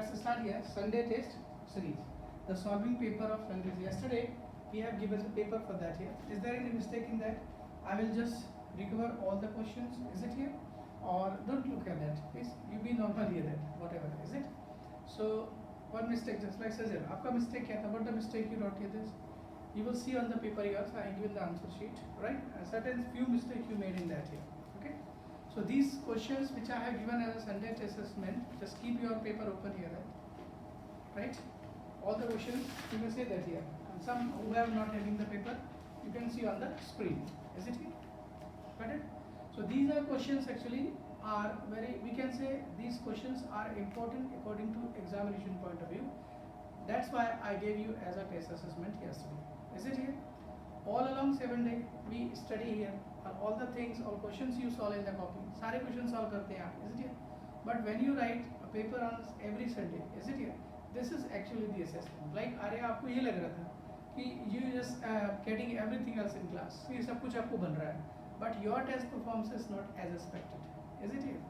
let's start here. Sunday test series. The solving paper of Sundays. Yesterday we have given a paper for that here. Is there any mistake in that? I will just recover all the questions. Is it here? Or don't look at that. Please, you be normal here. That whatever is it. So one mistake, just like says here. आपका mistake क्या था? What the mistake you wrote here? This you will see on the paper here. I have given the answer sheet, right? A certain few mistakes you made in that here. Okay. So these questions which I have given as a Sunday test assessment, just keep your paper open here, right? All the questions you may say that here. And some who have not having the paper, you can see on the screen. Is it here? Got it? So these are questions actually are very, we can say these questions are important according to examination point of view. That's why I gave you as a test assessment yesterday. Is it here? All along 7 days we study here. All the things, all questions you solve in the copy. सारे questions solve करते हैं आप. Is it here? But when you write a paper on every Sunday, is it here? This is actually the assessment. Like अरे आपको ये लग रहा था कि you just getting everything else in class. ये सब कुछ आपको बन रहा है. But your test performance is not as expected. Is it here?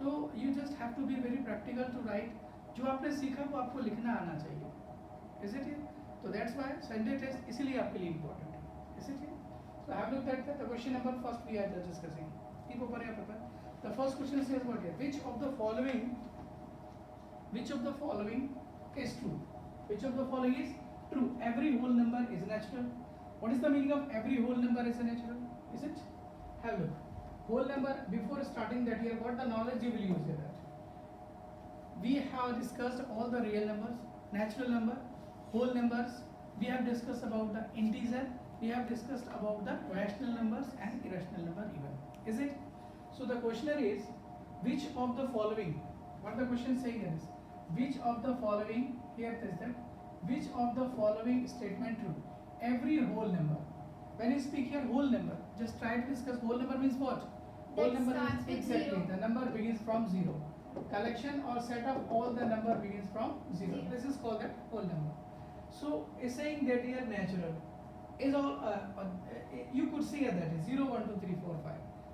So you just have to be very practical to write. जो आपने सीखा वो आपको लिखना आना चाहिए. Is it here? So that's why Sunday test इसीलिए आपके लिए important है. Is it here? So have looked at the question number first we are just discussing. Keep open your paper. The first question says what here? Which of the following is true? Which of the following is true? Every whole number is natural. What is the meaning of every whole number is natural? Is it? Have a look. Whole number, before starting that here, what the knowledge you will use here? We have discussed all the real numbers, natural number, whole numbers. We have discussed about the integer. We have discussed about the rational numbers and irrational number even. Is it? So the questioner is, which of the following, what the question saying is, which of the following, here it is that, which of the following statement true? Every whole number. When you speak here whole number, just try to discuss whole number means what? Whole number is exactly, the number begins from 0. Collection or set of all the number begins from 0. This is called that whole number. So it's saying that here natural is all, you could say that is 0, 1, 2, 3, 4, 5.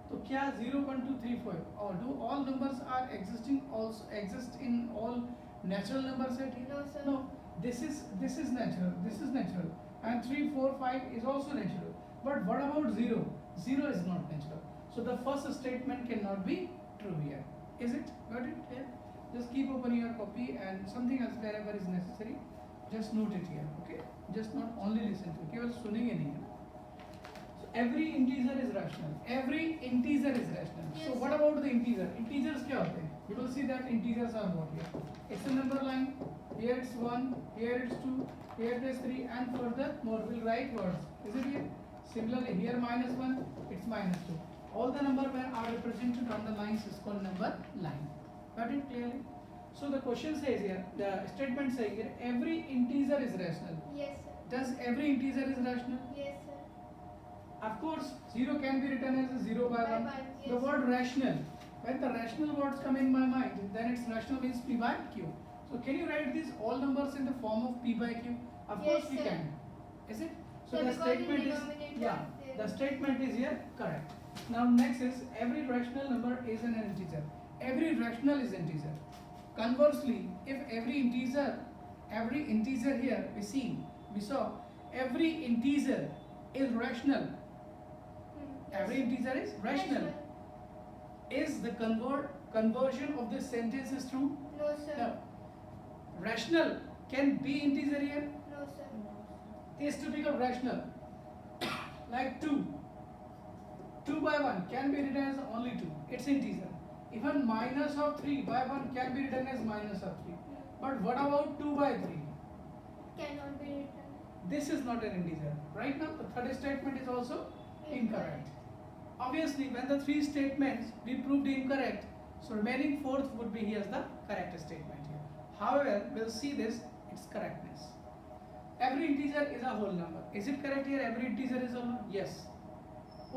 So क्या 0, 1, 2, 3, 4 or do all numbers are existing also exist in all natural number set here? No sir. No. This is natural. This is natural. And 3, 4, 5 is also natural. But what about 0? 0 is not natural. So the first statement cannot be true here. Is it? Got it? Yeah. Just keep open your copy and something else wherever is necessary. Just note it here. Okay? Just not only listen to. केवल सुनेंगे नहीं है. So every integer is rational. Every integer is rational. Yes. So what about the integer? Integers क्या होते हैं? You will see that integers are what here? It's a number line. Here it's 1. Here it's 2. Here it is 3. And further more will write words. Is it here? Similarly here -1. It's -2. All the number when are represented on the lines is called number line. Got it clearly? So the question says here, the statement saying here, every integer is rational. Yes sir. Does every integer is rational? Yes sir. Of course, 0 can be written as 0 by 1. Yes. The word rational, when the rational words come in my mind, then it's rational means P by Q. So can you write these all numbers in the form of P by Q? Of Yes, course we sir. can. Is it? So Sir, the because statement in is, denominator, yeah, there- the statement is here correct. Now next is every rational number is an integer. Every rational is integer. Conversely, if every integer here we saw every integer is rational. Yes. Every integer is rational. Is the conversion of this sentence is true? No sir. No. Rational can be integer here. No sir. Is typical rational. Like 2. 2 by 1 can be written as only 2. It's integer. Even minus of 3 by 1 can be written as minus of 3. But what about 2 by 3? Cannot be written. This is not an integer. Right now, the third statement is also incorrect. Obviously, when the 3 statements we proved incorrect, so remaining 4th would be here's the correct statement here. However, we'll see this, its correctness. Every integer is a whole number. Is it correct here? Every integer is a whole number? Yes.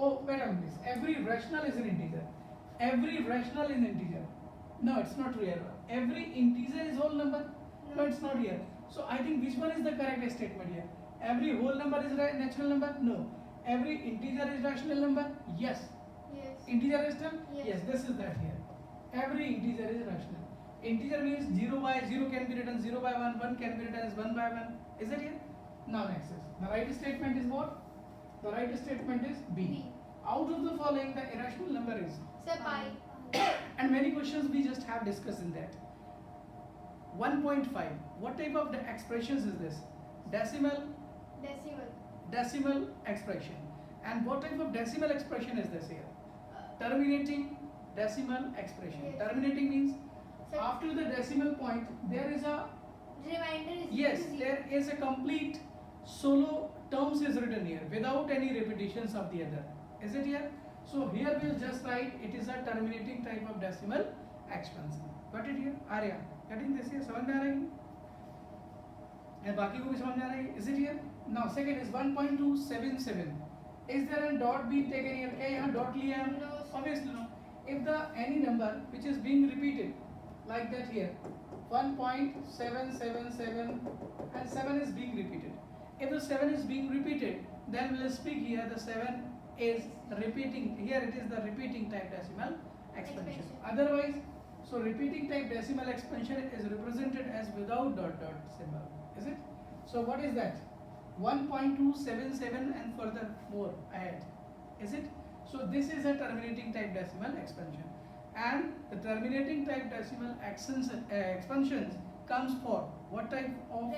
Oh, wait a minute. Every rational is an integer. Every rational is an integer. No, it's not real. Every integer is whole number. No, it's not here. So I think which one is the correct statement here? Every whole number is a natural number? No. Every integer is rational number? Yes. Yes. Integer rational? Yes. Yes, this is that here. Every integer is rational. Integer means 0 by 0 can be written 0 by 1, 1 can be written as 1 by 1. Is it here? Now next is, the right statement is what? The right statement is B. B. Out of the following, the irrational number is. Sir, pi. And many questions we just have discussed in that. 1.5. What type of expressions is this? Decimal expression. And what type of decimal expression is this here? Terminating decimal expression. Yes. Terminating means Sir, after the decimal point there is a remainder is yes, zero. there is a complete solo terms is written here without any repetitions of the other. Is it here? So here we will just write it is a terminating type of decimal expansion. Got it here? Arya, getting this here? समझ में आ रहा है? And बाकी को भी समझ में आ रहा है? Is it here? Now second is 1.277. Is there a dot being taken here? क्या यहाँ dot लिया है? No, sir. Obviously no. If the any number which is being repeated like that here, 1.777 and 7 is being repeated. If the 7 is being repeated, then we'll speak here the 7 is repeating. Here it is the repeating type decimal expansion. Otherwise, so repeating type decimal expansion is represented as without dot dot symbol. Is it? So what is that? 1.277 and further more ahead. Is it? So this is a terminating type decimal expansion. And the terminating type decimal expansions comes for what type of?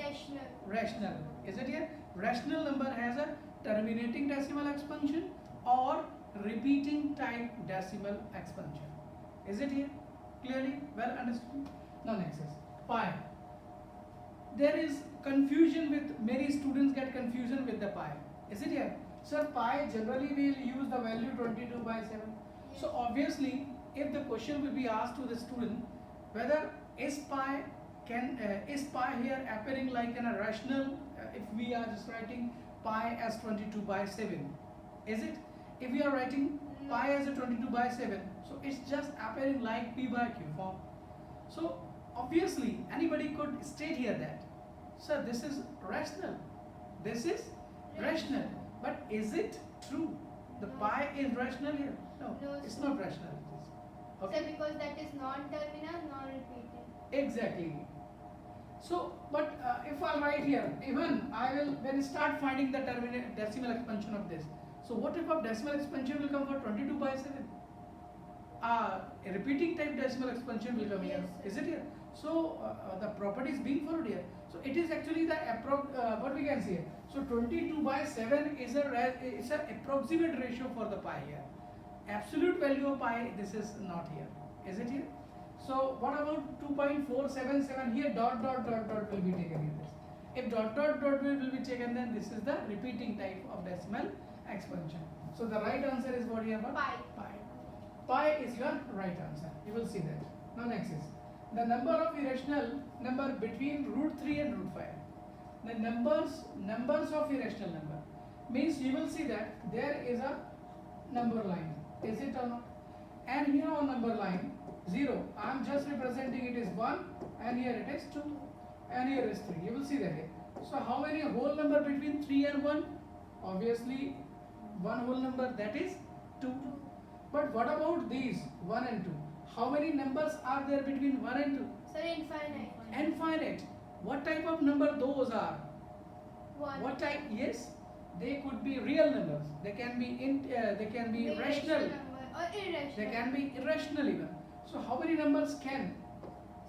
Rational. Is it here? Rational number has a terminating decimal expansion or repeating type decimal expansion. Is it here? Clearly well understood? Now next is pi. There is confusion with many students get confusion with the pi. Is it here? Sir, pi generally we will use the value 22 by 7. So obviously, if the question will be asked to the student whether is pi here appearing like in a rational, if we are just writing pi as 22 by 7, is it? If we are writing pi as a 22 by 7, so it's just appearing like p by q form. So obviously anybody could state here that, sir, this is rational, this is rational, but is it true? The No. pi is rational here? No, No, it's sir. not rational. Okay. Sir, because that is non-terminal, non-repeating. Exactly. So, but if I write here, even I will then start finding the decimal expansion of this. So, what type of decimal expansion will come for 22 by 7? A repeating type decimal expansion will come here. Yes, Is it here? So, the property is being followed here. So, it is actually the what we can say. So, 22 by 7 is it's an approximate ratio for the pi here. Absolute value of pi, this is not here. Is it here? So what about 2.477 here? Dot dot dot dot will be taken in this. If dot dot dot will be taken, then this is the repeating type of decimal expansion. So the right answer is what here? Pi. Pi. Pi is your right answer. You will see that. Now next is the number of irrational number between root 3 and root 5. The numbers of irrational number means you will see that there is a number line. Is it or not? And here on number line 0, I am just representing it is 1 and here it is 2 and here is 3. You will see that here. So how many whole number between 3 and 1? Obviously one whole number, that is 2. But what about these 1 and 2? How many numbers are there between 1 and 2? Sir, infinite. Infinite. What type of number those are? 1. What type? Yes, they could be real numbers. They can be rational. Number or irrational. They can be irrational even. So how many numbers can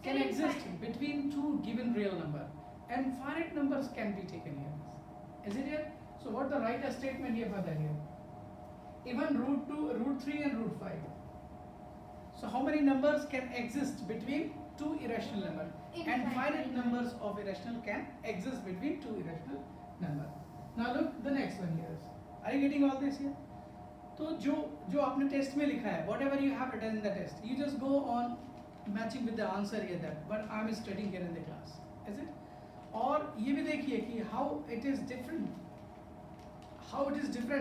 exist between two given real number? And finite numbers can be taken here. Is it here? So what the right statement here for that here? Even root 2, root 3 and root 5. So how many numbers can exist between two irrational numbers? And finite numbers of irrational can exist between two irrational numbers. Now look the next one here. Are you getting all this here? तो जो आपने test में लिखा है, whatever you have written in the test, you just go on matching with the answer here that, but I am studying here in the class, is it? और ये भी देखिए कि how it is different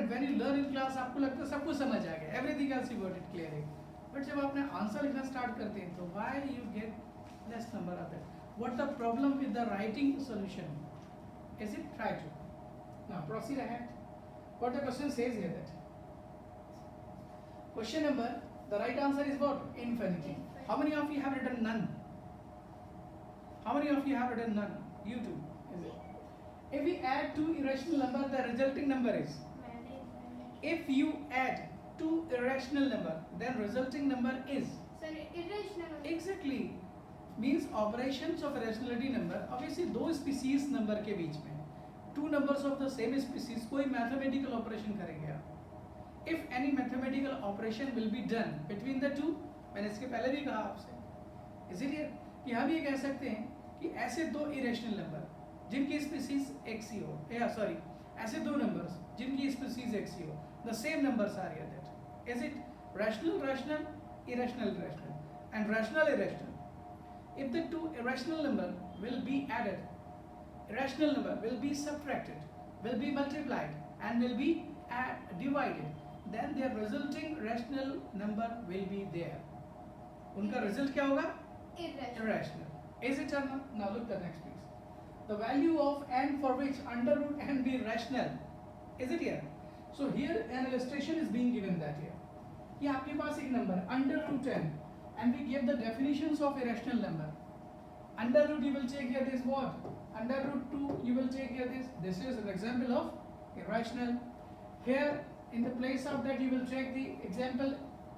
when you learn in class. आपको लगता है सब कुछ समझ आ गया, everything else you got it clearly, but जब आपने आंसर लिखना स्टार्ट करते हैं तो why you get less number of it? What the problem with the writing solution? Is it? Try to. Now proceed ahead. What the question says here that. Question number, the right answer is what? Infinity. How many of you have written none? How many of you have written none? You too. Is it? If we add two irrational numbers, the resulting number is. If you add two irrational number, then resulting number is. Sorry, irrational. Exactly. Means operations of irrationality number. Obviously, दो species number के बीच में two numbers of the same species कोई mathematical operation करेंगे आप. If any mathematical operation will be done between the two, मैंने इसके पहले भी कहा आपसे, इसीलिए कि हम ये कह सकते हैं कि ऐसे दो irrational number जिनकी species x ही हो, या सॉरी ऐसे दो numbers जिनकी species x ही हो, the same numbers are here. That is it rational, rational, irrational, rational, and rational, irrational. If the two irrational number will be added, irrational number will be subtracted, will be multiplied, and will be divided, then their resulting rational number will be there. उनका result क्या होगा? Irrational. Is it or not? Now look the next piece. The value of n for which under root n be rational. Is it here? So here an illustration is being given that here. ये आपके पास एक number under root n, and we give the definitions of irrational number. Under root you will take here this what? Under root 2 you will take here this. This is an example of irrational. Here in the place of that you will take the example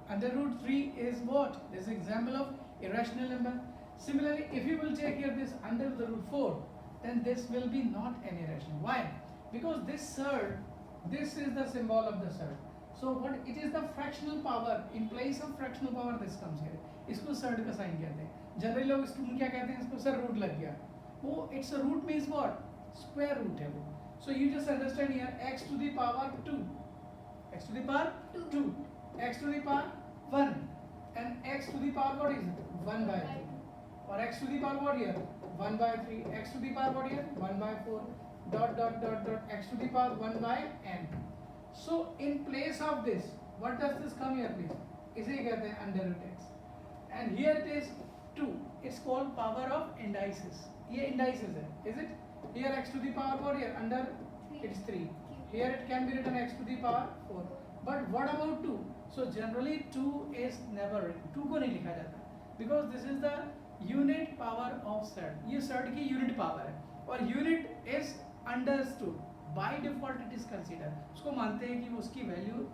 under root 3 is what? This is example of irrational number. Similarly, if you will take here this under the root 4, then this will be not an irrational. Why? Because this third, this is the symbol of the third. So what it is the fractional power. In place of fractional power this comes here. इसको third का sign कहते हैं. Generally लोग इसको क्या कहते हैं? इसको sir root लग गया. वो it's a root means what? Square root है वो. So you just understand here x to the power 2, x to the power 2, x to the power 1, and x to the power what is it? 1 by 3. Or x to the power what here? 1 by 3. X to the power what here? 1 by 4. Dot dot dot dot x to the power 1 by n. So in place of this, what does this come here please? इसे कहते हैं under root x. And here it is 2. It's called power of indices. ये indices है, is it? Here x to the power what here? Under it's 3. Here it can be written x to the power 4. But what about 2? So generally 2 is never written. 2 को नहीं लिखा जाता because this is the unit power of third. ये third की unit power है और unit is understood. By default it is considered. उसको मानते हैं कि उसकी value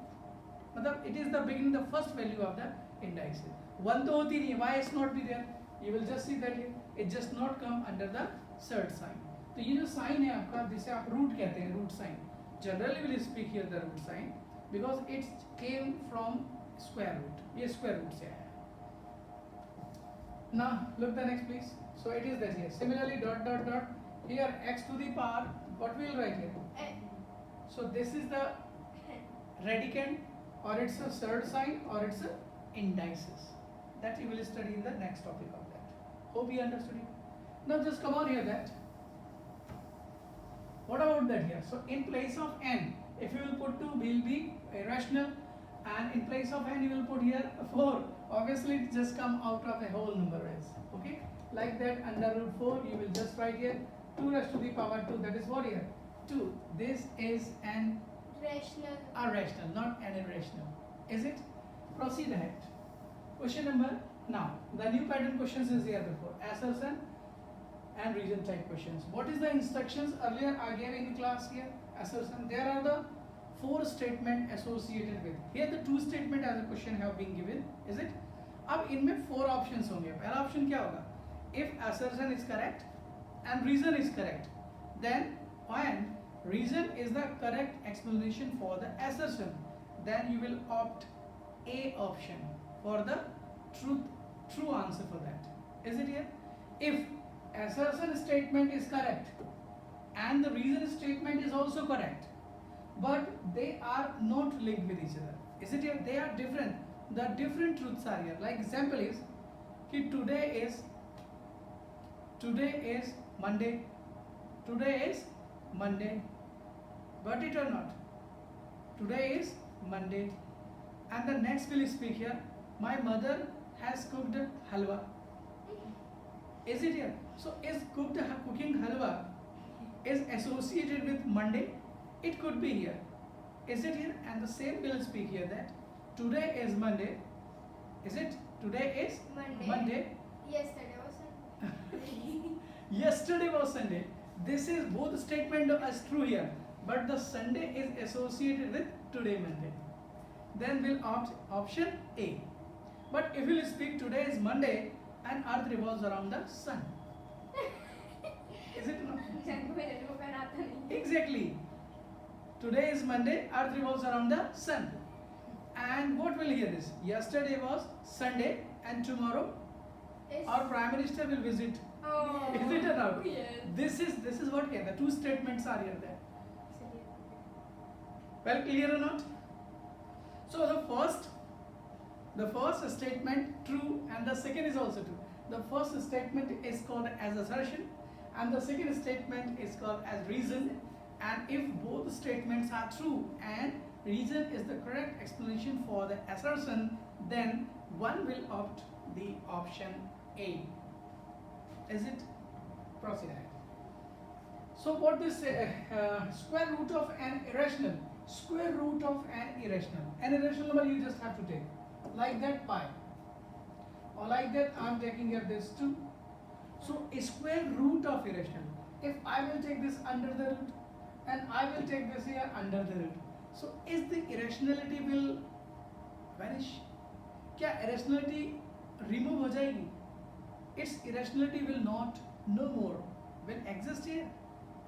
मतलब it is the beginning, the first value of the indices. 1 तो होती नहीं है. Why is not be there? You will just see that it just not come under the third sign. तो ये जो sign है आपका जिसे आप root कहते हैं, root sign. Generally we will speak here the root sign because it came from square root. ये square root से आया. Now look the next please. So it is that here. Similarly dot dot dot. Here x to the power. What we will write here? So this is the radicand, or it's a third sign, or it's a indices. That you will study in the next topic of that. Hope you understood it. Now just come on here that. What about that here? So in place of n, if you will put 2, will be irrational, and in place of n you will put here 4. Obviously it just come out of a whole number as. Okay? Like that under root 4 you will just write here 2 raised to the power 2. That is what here? 2. This is an irrational, not an irrational. Is it? Proceed ahead. Question number. Now the new pattern questions is here before. Assertion and reason type questions. What is the instructions earlier I gave in class here? Assertion. There are the 4 statement associated with. Here the 2 statement as a question have been given. Is it? अब इनमें 4 options होंगे. पहला option क्या होगा? If assertion is correct and reason is correct, then when reason is the correct explanation for the assertion, then you will opt A option for the true answer for that. Is it here? If assertion statement is correct and the reason statement is also correct, but they are not linked with each other. Is it here? They are different. The different truths are here. Like example is कि today is Monday. Today is Monday. Got it or not? Today is Monday. And the next will speak here. My mother has cooked halwa. Is it here? So is cooking halwa is associated with Monday? It could be here. Is it here? And the same will speak here that today is Monday. Is it? Today is Monday. Yesterday was Sunday. Yesterday was Sunday. This is both statement is true here, but the Sunday is associated with today Monday. Then we'll opt option A. But if we'll speak today is Monday and Earth revolves around the sun. Is it not? Exactly. Today is Monday, Earth revolves around the sun. And what will hear this? Yesterday was Sunday and tomorrow our Prime Minister will visit. Oh. Is it or not? Yes. This is what here. The two statements are here there. Well, clear or not? So the first statement true and the second is also true. The first statement is called as assertion and the second statement is called as reason. And if both statements are true and reason is the correct explanation for the assertion, then one will opt the option A. Is it? Proceed ahead. So what this square root of an irrational? Square root of an irrational. An irrational number you just have to take. Like that pi. Or like that I am taking here this 2. So a square root of irrational. If I will take this under the root and I will take this here under the root. So is the irrationality will vanish? क्या irrationality remove हो जाएगी? Its irrationality will not no more will exist here.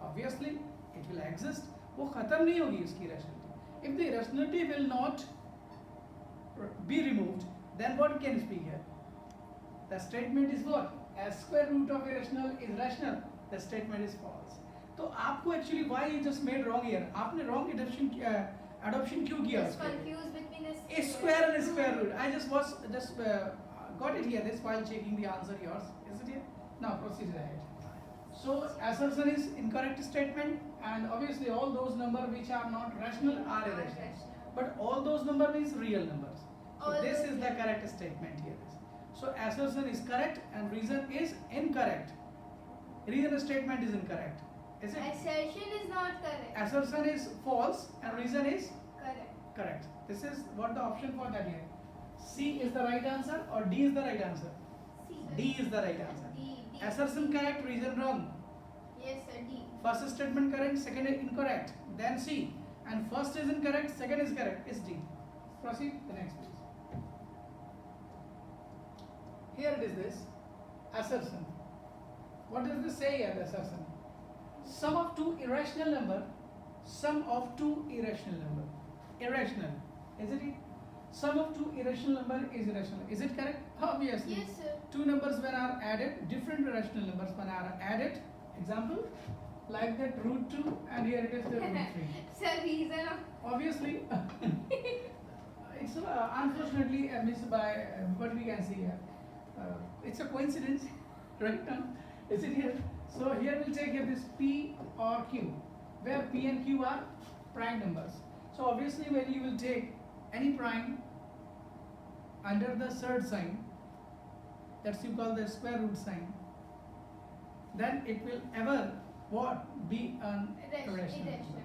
Obviously it will exist. वो खत्म नहीं होगी इसकी irrationality. If the irrationality will not be removed, then what can speak here? The statement is what? As square root of irrational is rational. The statement is false. तो आपको actually why you just made wrong here? आपने wrong adoption क्यों किया? Just confused between a square and a square root. I just got it here. This while checking the answer yours. Is it here? Now proceed ahead. So assertion is incorrect statement, and obviously all those numbers which are not rational are irrational. But all those numbers means real numbers. So All this those is the correct statement here. So assertion is correct and reason is incorrect. Reason statement is incorrect. Is it? Assertion is not correct. Assertion is false and reason is Correct. correct. This is what the option for that here. C is the right answer or D is the right answer? C. D is the right answer. D. Assertion correct, reason wrong. Yes, sir. D. First statement correct, second is incorrect. Then C. And first is incorrect, second is correct. Is D. Proceed the next please. Here it is this. Assertion. What does this say here, assertion? Sum of two irrational number. Sum of two irrational number. Irrational. Is it? Sum of two irrational number is irrational. Is it correct? Obviously. Yes, sir. Two numbers when are added, different irrational numbers when are added. Example, like that root 2 and here it is the root 3. Sir, reason of Obviously, it's unfortunately missed by what we can see here. It's a coincidence, right now. Is it here? So here we'll take here this P or Q, where P and Q are prime numbers. So obviously when you will take any prime under the third sign, that's you call the square root sign, then it will ever what? Be an irrational number.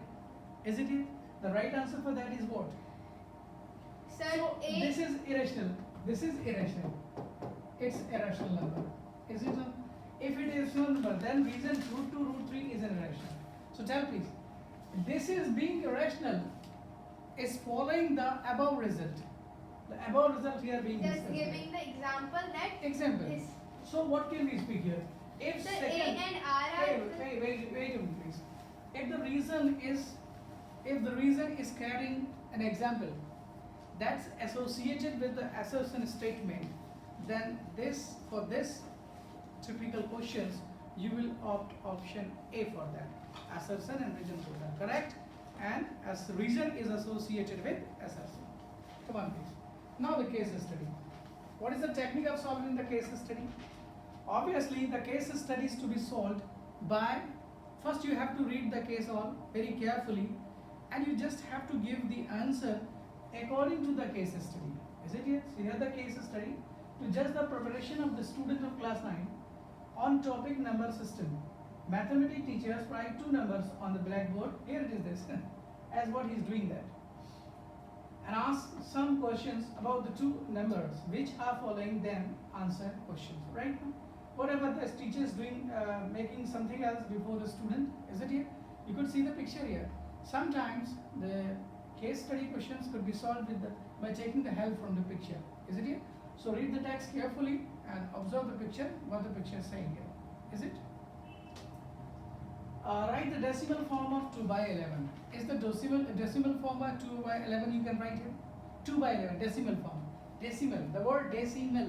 Is it here? The right answer for that is what? Sir, So A. this is irrational. This is irrational. It's irrational number. Is it not? If it is irrational number, then reason root 2, root 3 is an irrational. So tell please, this is being irrational is following the above result. The above result here being Just discussed. giving the example that Example. this. So what can we speak here? If The second, A and R are. wait a minute please. If the reason is carrying an example that's associated with the assertion statement, then for this typical questions you will opt option A for that. Assertion and reason for that, correct? And as reason is associated with assertion. Come on please. Now the case study. What is the technique of solving the case study? Obviously the case study is to be solved by, first you have to read the case all very carefully and you just have to give the answer according to the case study. Is it here? So here the case study to judge the preparation of the student of class 9 on topic number system. Mathematics teachers write two numbers on the blackboard. Here it is this, as what he is doing that. And ask some questions about the two numbers which are following, then answer questions, right? whatever the teacher is doing, making something else before the student. Is it here? You could see the picture here. Sometimes the case study questions could be solved by taking the help from the picture. Is it here? So read the text carefully and observe the picture, what the picture is saying here. Is it? Write the decimal form of 2 by 11. Is the decimal form of 2 by 11 you can write here? 2 by 11, decimal form. Decimal, the word decimal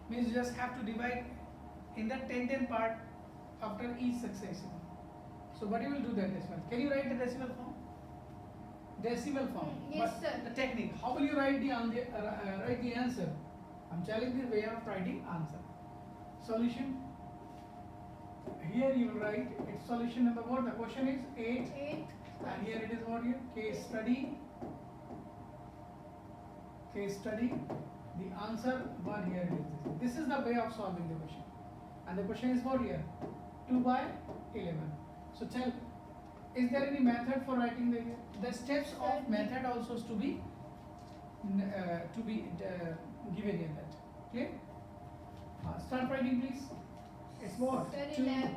means you just have to divide in the 10 part after each succession. So what you will do that decimal? Can you write the decimal form? Decimal form. Yes, but sir. The technique. How will you write the answer? I'm telling the way of writing answer. Solution. Here you will write its solution number what? The question is 8. 8. And here it is what here? Case study. Case study. The answer what here it is. This is the way of solving the question. And the question is what here? 2 by 11. So tell, is there any method for writing the steps of method also is to be given in that. Clear? Start writing please. It's what? Sir, 2 11,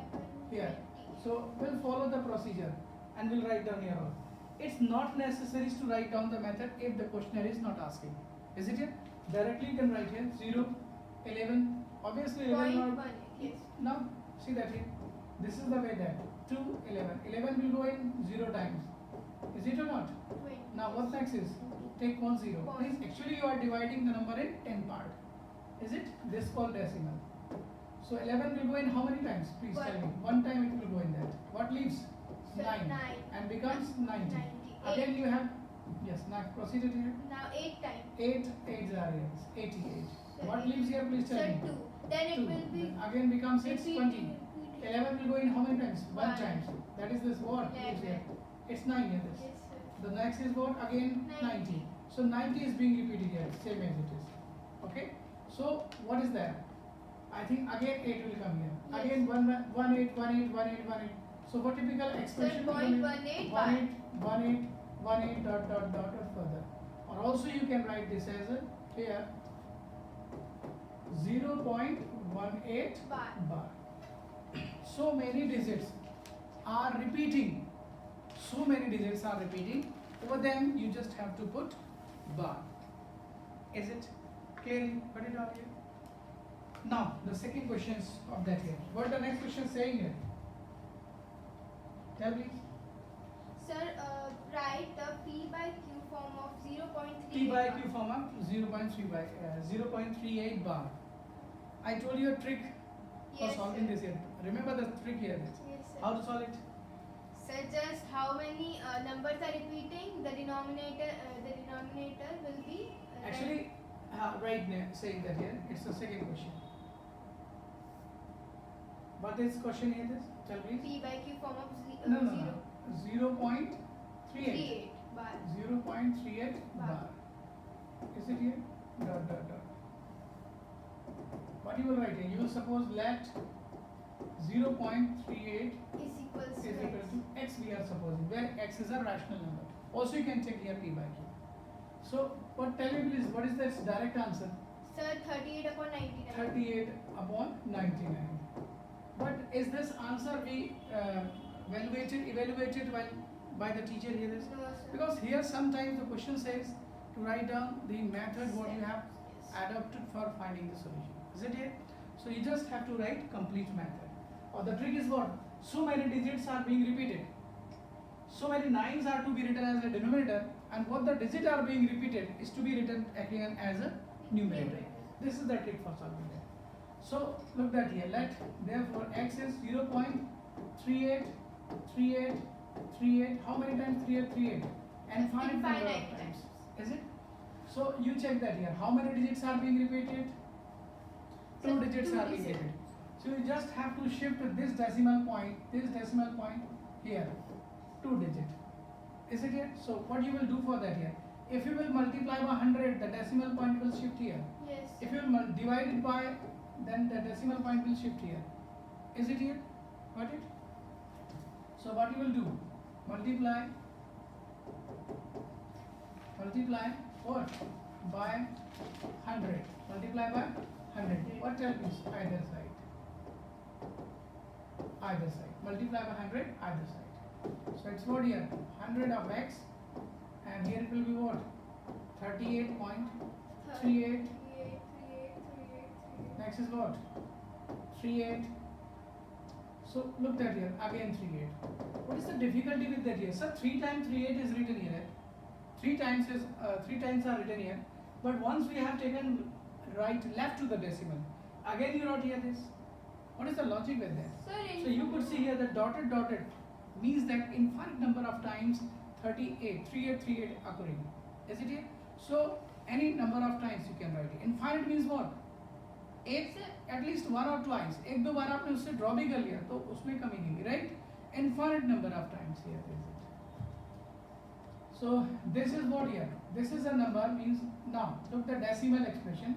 here. 20. So we'll follow the procedure and we'll write down here all. It's not necessary to write down the method if the questionnaire is not asking. Is it here? Directly you can write here 0, 11. Obviously 11 Point not. 1. Yes. Now see that here. This is the way that 2, 11. 11 will go in 0 times. Is it or not? 20. Now what next is? Take 1 0. Point. Please, actually you are dividing the number in 10 part. Is it? This called decimal. So 11 will go in how many times? Please One. tell me. One time it will go in that. What leaves? Sir, 9. 9. And becomes 90. 90. Again you have, yes, now proceed it here. Now 8 times. 8 8s are here. 88. Sir, What eight. leaves here? Please tell Sir, me. 2. Then it 2. will be Then again becomes 6, repeating, 20. repeating. 11 will go in how many times? 1 One. times. That is this what? Leaves here. It's 9 here. This. Yes, sir. The next is what? Again 90. So 90 is being repeated here, same as it is. Okay? So what is that? I think again 8 will come here. Yes. Again 1 8 1 8 1 8 1 8. So what typical expression? Sir, will be? 0.18 1 8 1 8 1 8 dot dot dot or further. Or also you can write this as a here 0.18 Bar. bar. So many digits are repeating. So many digits are repeating. Over them you just have to put bar. Is it clearly put it out here? Now the second questions of that here. What the next question saying here? Tell me. Sir, write the P by Q form of 0.3. P by Q form of 0.38 bar. I told you a trick for Yes, solving sir. this here. Remember the trick here. Yes, sir. How to solve it? Sir, just how many numbers are repeating? The denominator will be. Actually, right now saying that here, it's the second question. What is question here? This tell me. P by Q form of No, no, no. 0.38. 38 bar. 0.38 Bar. bar. Is it here? Dot dot dot. What you will write here? You will suppose let 0.38 Is equals is to equal X. to x we are supposing, where x is a rational number. Also you can check here P by Q. So what tell me please, what is the direct answer? Sir, 38 upon 99. 38 upon 99. But is this answer be evaluated by the teacher here? This? No, sir. Because here sometimes the question says to write down the method what you have Yes. adopted for finding the solution. Is it here? So you just have to write complete method. Or the trick is what? So many digits are being repeated. So many 9s are to be written as a denominator, and what the digits are being repeated is to be written again as a numerator. This is the trick for solving that. So look that here. Let therefore x is 0.38. How many times 38? And find number of Infinite times. times. Is it? So you check that here. How many digits are being repeated? Sir, 2 digits two are being digits. repeated. So you just have to shift this decimal point here, 2 digit. Is it here? So what you will do for that here? If you will multiply by 100, the decimal point will shift here. Yes. If you will divide it by, then the decimal point will shift here. Is it here? Got it? So what you will do? Multiply what? By 100. Multiply by 100. What else is either side? either side. Multiply by 100 either side. So it's what here? 100 of x, and here it will be what? 38.38. Next is what? 38. So look that here, again 38. What is the difficulty with that here? Sir, 3 times 38 is written here. 3 times are written here. But once we have taken left to the decimal, again you wrote here this. What is the logic with that? So you could see here that dotted means that infinite number of times 38 occurring. Is it here? So any number of times you can write it. Infinite means what? एक at least one or twice. एक दो बार आपने उससे draw भी कर लिया तो उसमें कमी नहीं, right? Infinite number of times here is it. So this is what here. This is a number means now look the decimal expression.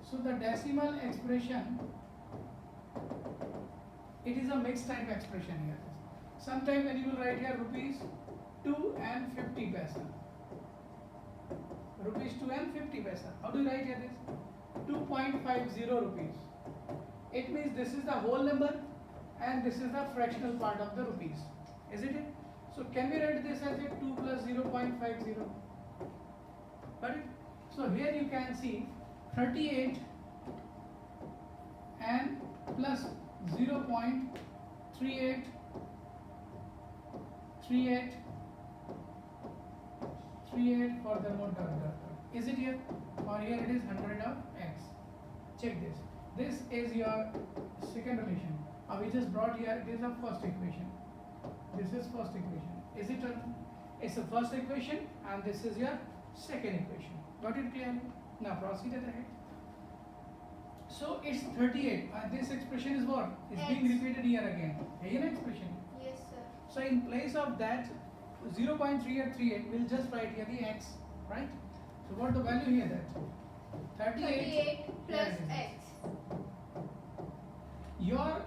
So the decimal expression, it is a mixed type expression here. Sometimes when you will write here rupees 2 and 50 paisa. Rupees 2 and 50 paisa. How do you write here this? 2.50 rupees. It means this is the whole number and this is the fractional part of the rupees. Isn't it? So can we write this as a 2 plus 0.50? Got it? So here you can see 38 and plus 0.38 furthermore dot. Is it here? Or here it is 100 of x. Check this. This is your second relation. We just brought here, it is a first equation. This is first equation. Is it? It's a first equation and this is your second equation. Got it clearly? Now proceed ahead. So it's 38. This expression is what? It's being repeated here again. Again expression. Yes, sir. So in place of that 0.3838, we'll just write here the x, right? So what the value here that? 38 plus x. Your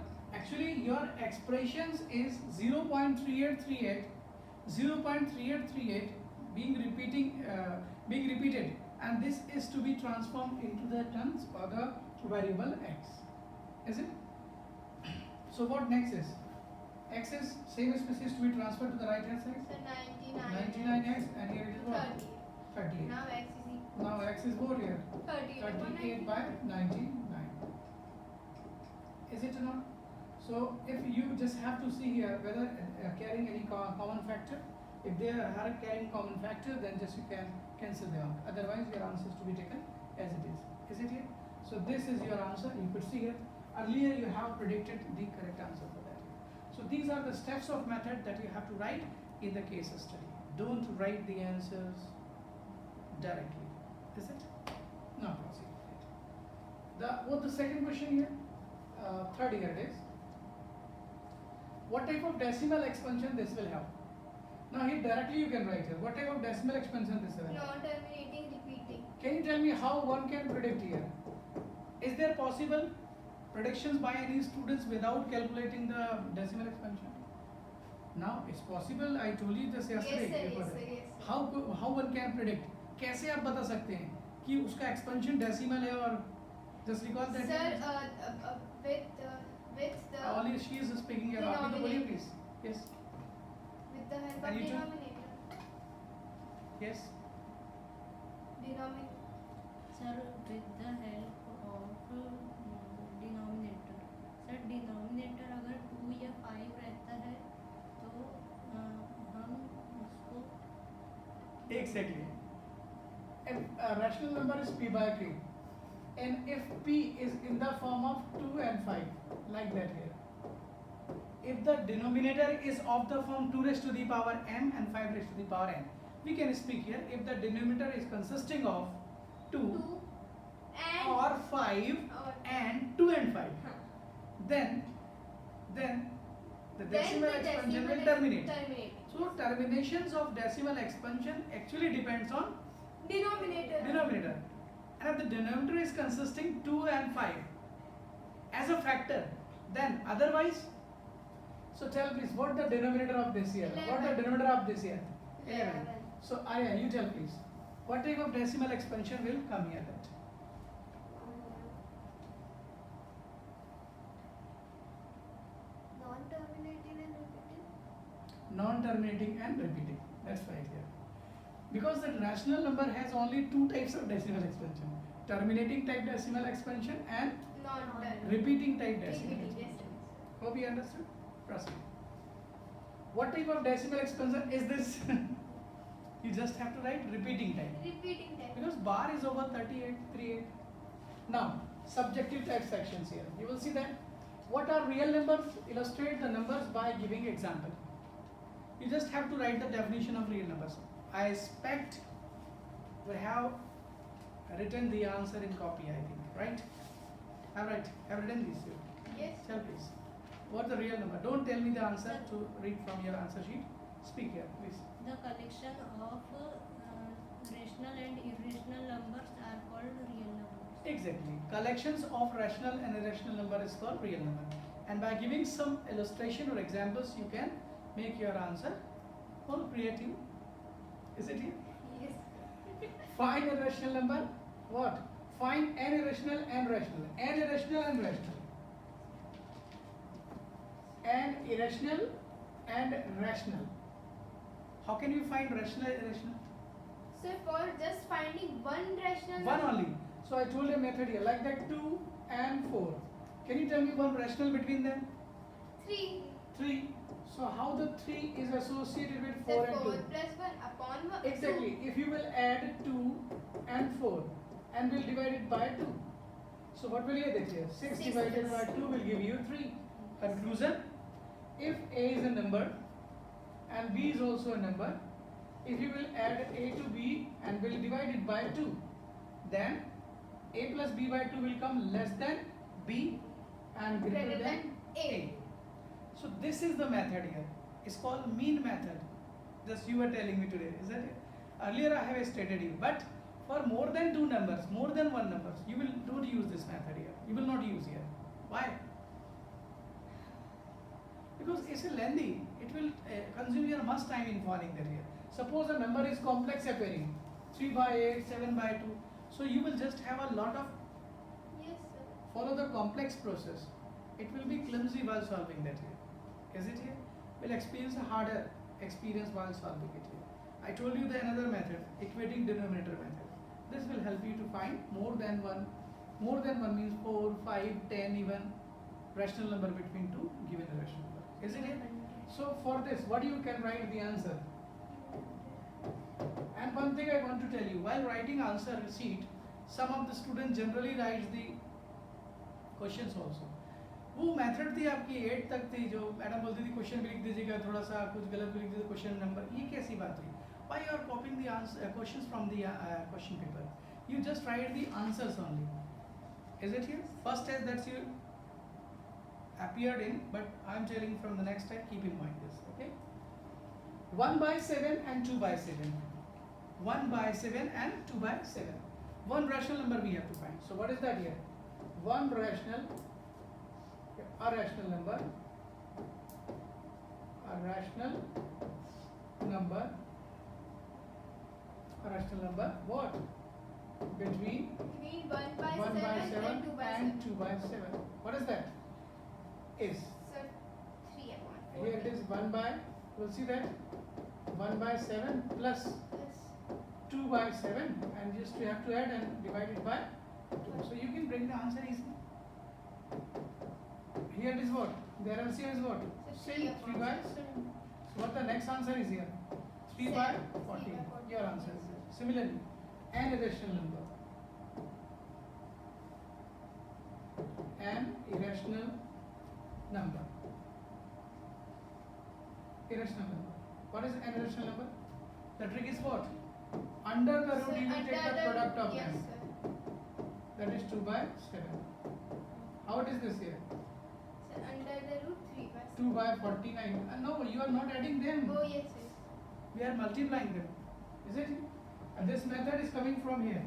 expressions is 0.3838 being repeated, and this is to be transformed into the terms or the variable x. Is it? So what next is? X is same species to be transferred to the right hand side. So 99x, and here it is what? 38. Now x is what here? 38 by 99. Is it or not? So if you just have to see here whether carrying any common factor. If they are carrying common factor, then just you can cancel them out. Otherwise your answer is to be taken as it is. Is it here? So this is your answer. You could see here. Earlier you have predicted the correct answer for that. So these are the steps of method that you have to write in the case study. Don't write the answers directly. Is it? Now proceed. What the second question here? Third here it is. What type of decimal expansion this will have? Now here directly you can write here. What type of decimal expansion this will have? Non-terminating repeating. Can you tell me how one can predict here? Is there possible predictions by any students without calculating the decimal expansion? Now it's possible. I told you this yesterday. Yes, sir. How one can predict? कैसे आप बता सकते हैं कि उसका expansion decimal है और just recall that. Sir, with the. Only she is speaking here. आप भी तो बोलिए please. Yes. With the help of And you too? denominator. Yes. Denominator. Sir, with the help of denominator. Sir, denominator अगर 2 या 5 रहता है तो हम उसको Exactly. If a rational number is p by q, and if p is in the form of 2 and 5, like that here. If the denominator is of the form 2 raised to the power m and 5 raised to the power n, we can speak here. If the denominator is consisting of 2 and or 5 and 2 and 5, then the decimal expansion will terminate. So terminations of decimal expansion actually depends on denominator. And if the denominator is consisting 2 and 5 as a factor, then otherwise. So tell please, what the denominator of this here? 11. What the denominator of this here? 11. So Arya, you tell please. What type of decimal expansion will come here? That non-terminating and repeating. That's right here. Because the rational number has only two types of decimal expansion: terminating type decimal expansion and repeating type decimal expansion. Hope you understood? Proceed. What type of decimal expansion is this? You just have to write repeating type. Repeating type. Because bar is over 38, 38. Now, subjective type sections here. You will see that what are real numbers? Illustrate the numbers by giving example. You just have to write the definition of real numbers. I expect we have written the answer in copy, I think, right? Alright, have written this here. Yes. Tell please. What's the real number? Don't tell me the answer to read from your answer sheet. Speak here, please. The collection of rational and irrational numbers are called real numbers. Exactly. Collections of rational and irrational number is called real number. And by giving some illustration or examples, you can make your answer more creative. Is it here? Yes. Find a rational number. What? Find an irrational and rational. An irrational and rational. An irrational and rational. How can you find rational and irrational? So for just finding one rational One number, only. So I told you a method here, like that 2 and 4. Can you tell me one rational between them? 3. 3. So how the 3 is associated with So 4 and 2? 4 plus 1 upon 1. Exactly. If you will add 2 and 4 and will divide it by 2. So what will you get here? 6 Six divided is- by 2 will give you 3. Conclusion: if A is a number and B is also a number, if you will add A to B and will divide it by 2, then A plus B by 2 will come less than B and greater than A. So this is the method here. It's called mean method. Just you were telling me today, is that it? Earlier I have stated you, but for more than two numbers, more than one numbers, you will don't use this method here. You will not use here. Why? Because it's a lengthy. It will consume your much time in finding that here. Suppose a number is complex appearing, 3 by 8, 7 by 2. So you will just have a lot of Yes, sir. follow the complex process. It will be clumsy while solving that here. Is it here? Will experience a harder experience while solving it here. I told you the another method, equating denominator method. This will help you to find more than one. More than one means 4, 5, 10 even rational number between two given a rational number. Is it here? So for this, what you can write the answer? And one thing I want to tell you, while writing answer sheet, some of the students generally writes the questions also. वो method थी आपकी 8 तक थी जो madam बोलती थी question भी लिख दीजिएगा थोड़ा सा कुछ गलत भी लिख दीजिए क्वेश्चन नंबर ये कैसी बात हुई why you are copying the answer questions from the question paper you just write the answers only is it here first test that you appeared in but I am telling from the next time keep in mind this okay 1 by 7 and 2 by 7 1 by 7 and 2 by 7 one rational number we have to find so what is that here one rational a rational number what between 1 by 1 by 7 7 and 2 by and 7. 2 by 7 what is that is Sir, 3 upon 4. here it is 1 by we'll see that 1 by 7 plus Plus 2 by 7 and just you have to add and divide it by 2 so you can bring the answer easily here it is what the LCM is what So same 3 by 7 so what the next answer is here 3 by 7. 14 your answer is here similarly an irrational number what is an irrational number the trick is what under the root you will take the product of yes, them sir. that is 2 by 7 how it is this here Sir, under the root 3 by 7. 2 by 49 no you are not adding them Oh, yes, yes. we are multiplying them is it and this method is coming from here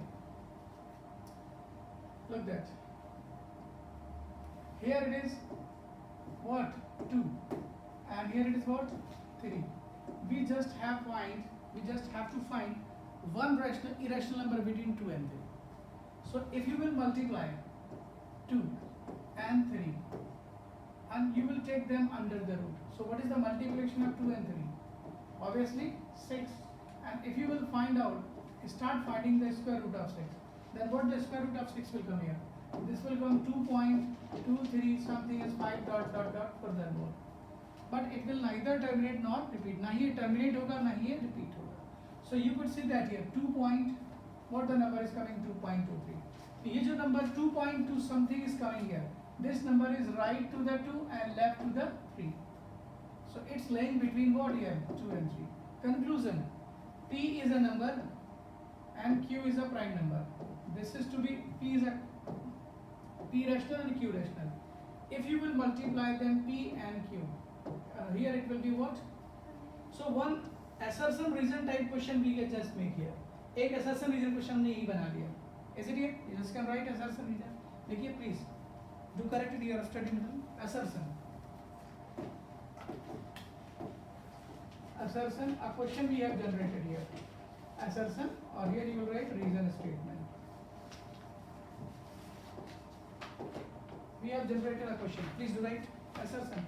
look that here it is what 2 and here it is what 3 we just have to find one irrational number between 2 and 3 so if you will multiply 2 and 3 and you will take them under the root so what is the multiplication of 2 and 3 Obviously 6. And if you will find out, start finding the square root of 6. Then what the square root of 6 will come here? This will come 2.23 something is 5 dot dot dot furthermore. But it will neither terminate nor repeat. ना ही terminate होगा ना ही repeat होगा. So you could see that here 2 point, what the number is coming, 2.23. ये जो number 2.2 something is coming here. This number is right to the 2 and left to the 3. So it's lying between what here, 2 and 3. Conclusion: P is a number and Q is a prime number. This is to be, P is a P rational and Q rational. If you will multiply them, P and Q, here it will be what? So one assertion reason type question we can just make here. एक assertion reason question हमने यही बना लिया. Is it here? You just can write assertion reason. देखिए please do correct it your study method. Assertion. Assertion, a question we have generated here. Assertion, or here you will write reason statement. We have generated a question. Please do write assertion.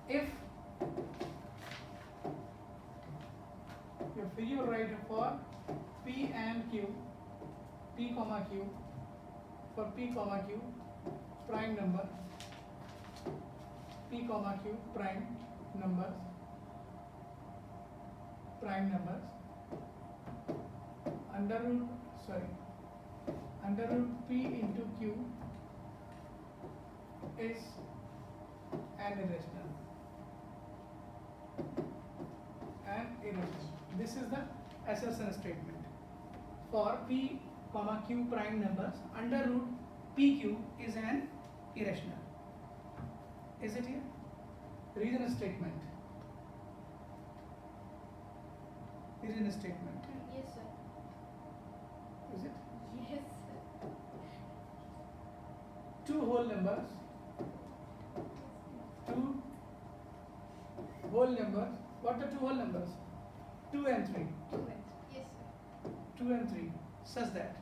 If you will write for P and Q, P comma Q, for P comma Q prime number, P comma Q prime numbers, under root P into Q is an irrational. This is the assertion statement. For P comma Q prime numbers, under root PQ is an irrational. Is it here? Reason statement. Reason statement. Yes, sir. Is it? Yes, sir. Two whole numbers. What are two whole numbers? 2 and 3. Yes, sir. 2 and 3. Such that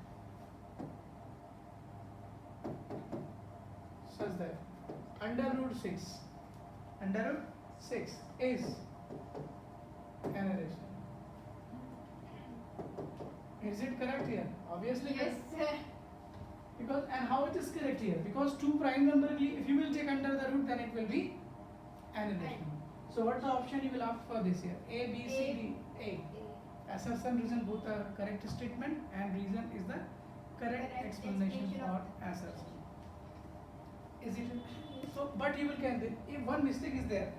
under root 6 is an irrational. Is it correct here? Obviously Yes, sir. Because, and how it is correct here? Because two prime number, if you will take under the root, then it will be an irrational. So what the option you will opt for this here? A, B, C, D. A. Assertion, reason both are correct statement, and reason is the correct explanation for assertion. Is it? So, but you will can, if one mistake is there,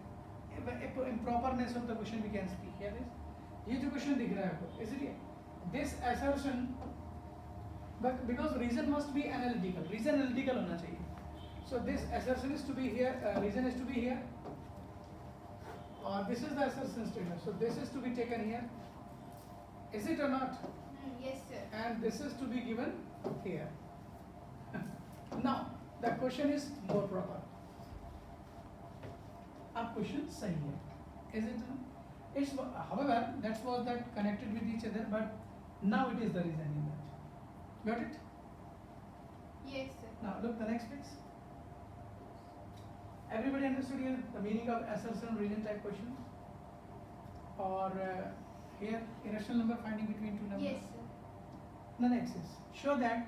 if improperness of the question we can speak. Here is, ये जो question दिख रहा है आपको, is it here? This assertion, but because reason must be analytical, reason analytical होना चाहिए. So this assertion is to be here, reason is to be here, or this is the assertion statement. So this is to be taken here. Is it or not? Yes, sir. And this is to be given here. Now the question is more proper. अब question सही है. Is it? It's, however, that was that connected with each other, but now it is the reason in that. Got it? Yes, sir. Now look the next please. Everybody understood here the meaning of assertion reason type question? Or here irrational number finding between two numbers? Yes, sir. The next is show that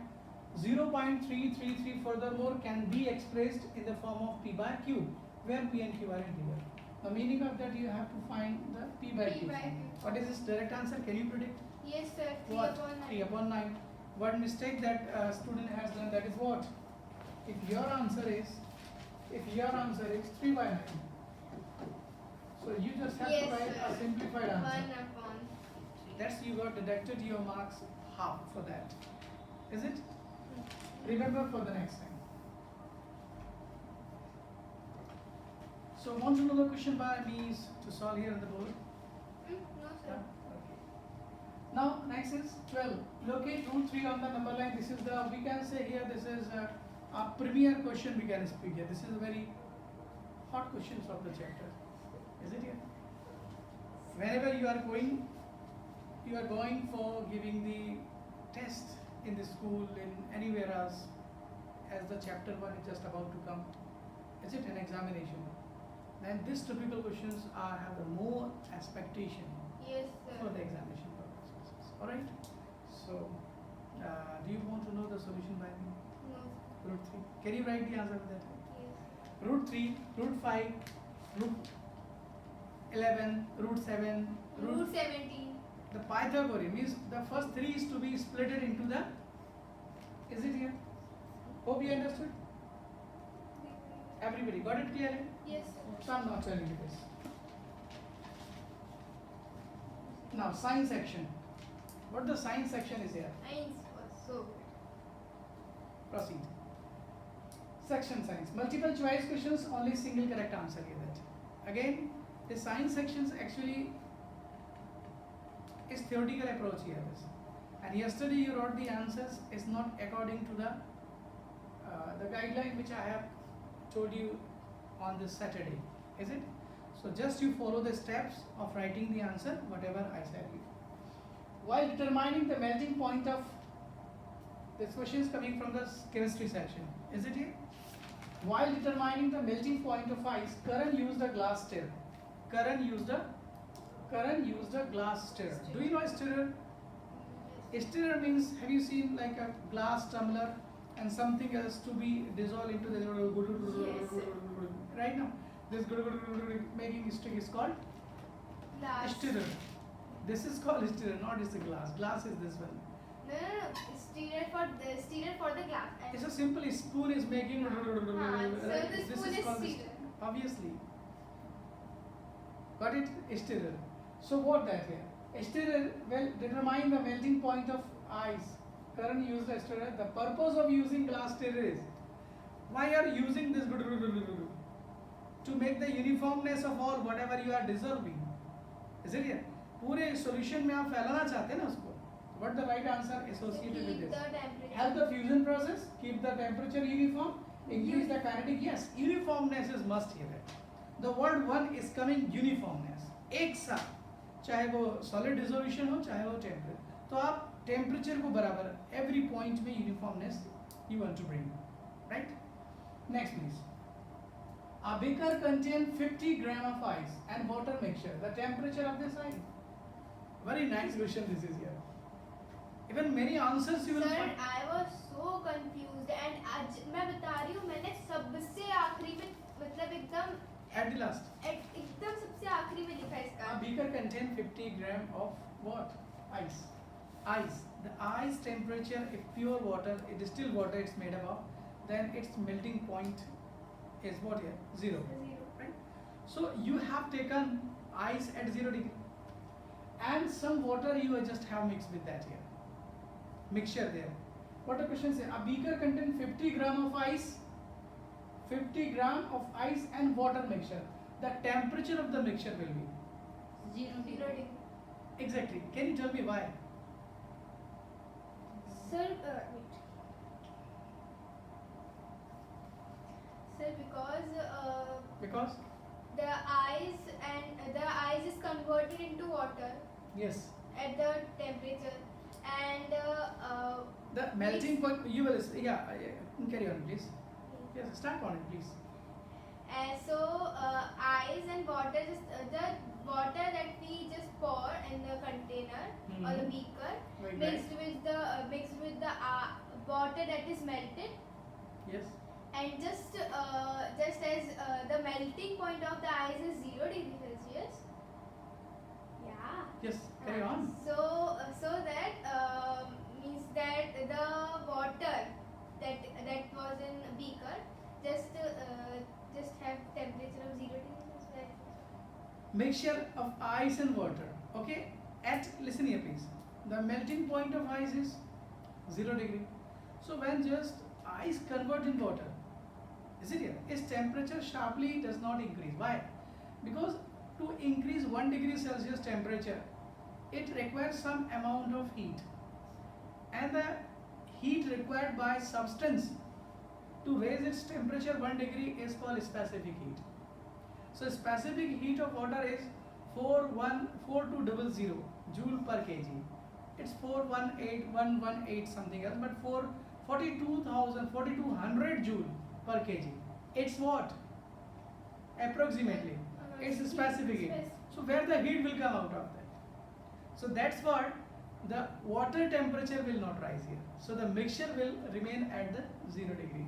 0.333 furthermore can be expressed in the form of P by Q, where P and Q are integer. The meaning of that you have to find the P by Q. What is this direct answer? Can you predict? Yes, sir. 3 What? upon 9. 3 upon 9. What mistake that student has done, that is what? If your answer is 3 by 9. So you just have Yes, to write sir. a simplified 1 answer. upon 3. That's you got deducted your marks half for that. Is it? Remember for the next time. So want to know the question by me to solve here on the board? No, sir. Okay. Now next is 12. Locate root 3 on the number line. This is the, we can say here, this is a premier question we can speak here. This is a very hot questions of the chapter. Is it here? Whenever you are going for giving the test in the school, in anywhere else, as the chapter 1 is just about to come. Is it an examination? then these typical questions have the more expectation Yes, for sir. the examination purposes. Alright? So, do you want to know the solution by me? No. Root 3. Can you write the answer for that? Yes. Root 3, root 5, root 11, root 7, Root 17. The Pythagorean means the first 3 is to be splitted into the. Is it here? Hope you understood? Everybody got it clearly? Yes, sir. So I'm not telling you this. Now, science section. What the science section is here? Science was so good. Proceed. Section science. Multiple choice questions, only single correct answer here that. Again, the science sections actually is theoretical approach here. And yesterday you wrote the answers is not according to the guideline which I have told you on this Saturday. Is it? So just you follow the steps of writing the answer, whatever I said you. While determining the melting point of, this question is coming from the chemistry section. Is it here? While determining the melting point of ice, Karan used a glass stirrer. Karan used a glass stirrer. Do you know a stirrer? A stirrer means, have you seen like a glass tumbler and something else to be dissolved into the Yes. right now? This making stick is called Glass. stirrer. This is called stirrer, not is the glass. Glass is this one. No. Stirrer for the glass. And It's a simple spoon is making. so the This spoon is is called stirrer. obviously. Got it? A stirrer. So what that here? A stirrer will determine the melting point of ice. Karan used a stirrer. The purpose of using glass stirrer is, why are you using this? To make the uniformness of all whatever you are dissolving. Is it here? पूरे solution में आप फैलाना चाहते हैं ना उसको. What the right answer associated with keep this? the temperature. Help the fusion process, keep the temperature uniform, increase the kinetic. Yes, uniformness is must here. The word one is coming uniformness. एक साथ, चाहे वो solid dissolution हो, चाहे वो temperature. तो आप temperature को बराबर every point में uniformness you want to bring, right? Next please. A beaker contains 50 gram of ice and water mixture. The temperature of this ice. Very nice question this is here. Even many answers you will Sir, find. I was so confused and आज मैं बता रही हूँ मैंने सबसे आखिरी में मतलब एकदम At the last. एकदम सबसे आखिरी में लिखा है इसका. A beaker contains 50 gram of what? Ice. Ice. The ice temperature, if pure water, distilled water it's made up of, then its melting point is what here? 0. Right? So you have taken ice at 0 degree. And some water you just have mixed with that here. Mixture there. What the question say? A beaker contains 50 gram of ice. 50 gram of ice and water mixture. The temperature of the mixture will be 0 0 degree. exactly. Can you tell me why? Sir, wait. Sir, Because the ice is converted into water yes, at the temperature and the melting point. You will carry on, please. Yes, start on it, please. so ice and water the water that we just pour in the container or the Mhm. beaker Right, mixed with the water that is melted. Yes. And just as the melting point of the ice is 0 degree Celsius. Yeah. Yes. Carry on. So that means that the water that was in beaker just have temperature of 0 degree Celsius. Mixture of ice and water. Okay. Listen here, please. The melting point of ice is 0 degree. So when just ice convert in water, is it here? Its temperature sharply does not increase. Why? Because to increase 1 degree Celsius temperature, it requires some amount of heat. And the heat required by substance to raise its temperature 1 degree is called specific heat. So specific heat of water is 4200 joule per kg. It's 418118 something else, but 4200 joule per kg. It's what? approximately. It's specific heat. So where the heat will come out of that. So that's what the water temperature will not rise here. So the mixture will remain at the 0 degree.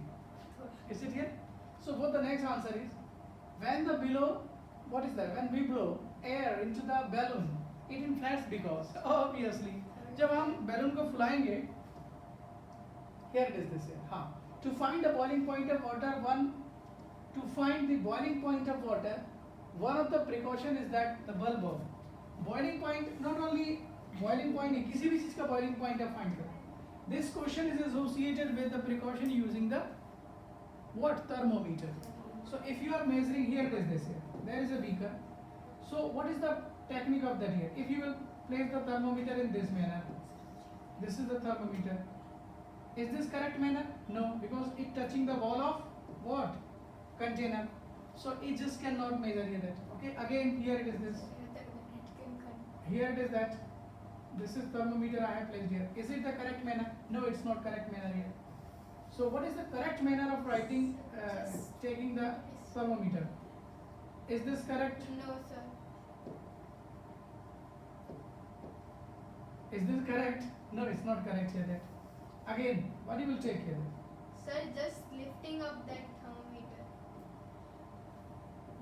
Is it here? So what the next answer is, when the below, what is that? When we blow air into the balloon, it inflates because obviously जब हम balloon को फुलाएंगे, here it is this here, हाँ, to find the boiling point of water, one of the precaution is that the bulb of boiling point, not only boiling point है, किसी भी चीज का boiling point आप find करो. This question is associated with the precaution using the what? Thermometer. So if you are measuring, here it is this here, there is a beaker. So what is the technique of that here? If you will place the thermometer in this manner, this is the thermometer. Is this correct manner? No, because it touching the wall of what? Container. So it just cannot measure here that. Okay, again here it is this. Here it is that. This is thermometer I have placed here. Is it the correct manner? No, it's not correct manner here. So what is the correct manner of writing, taking the thermometer? Is this correct? No, sir. Is this correct? No, it's not correct here that. Again, what you will take here? Sir, just lifting up that thermometer.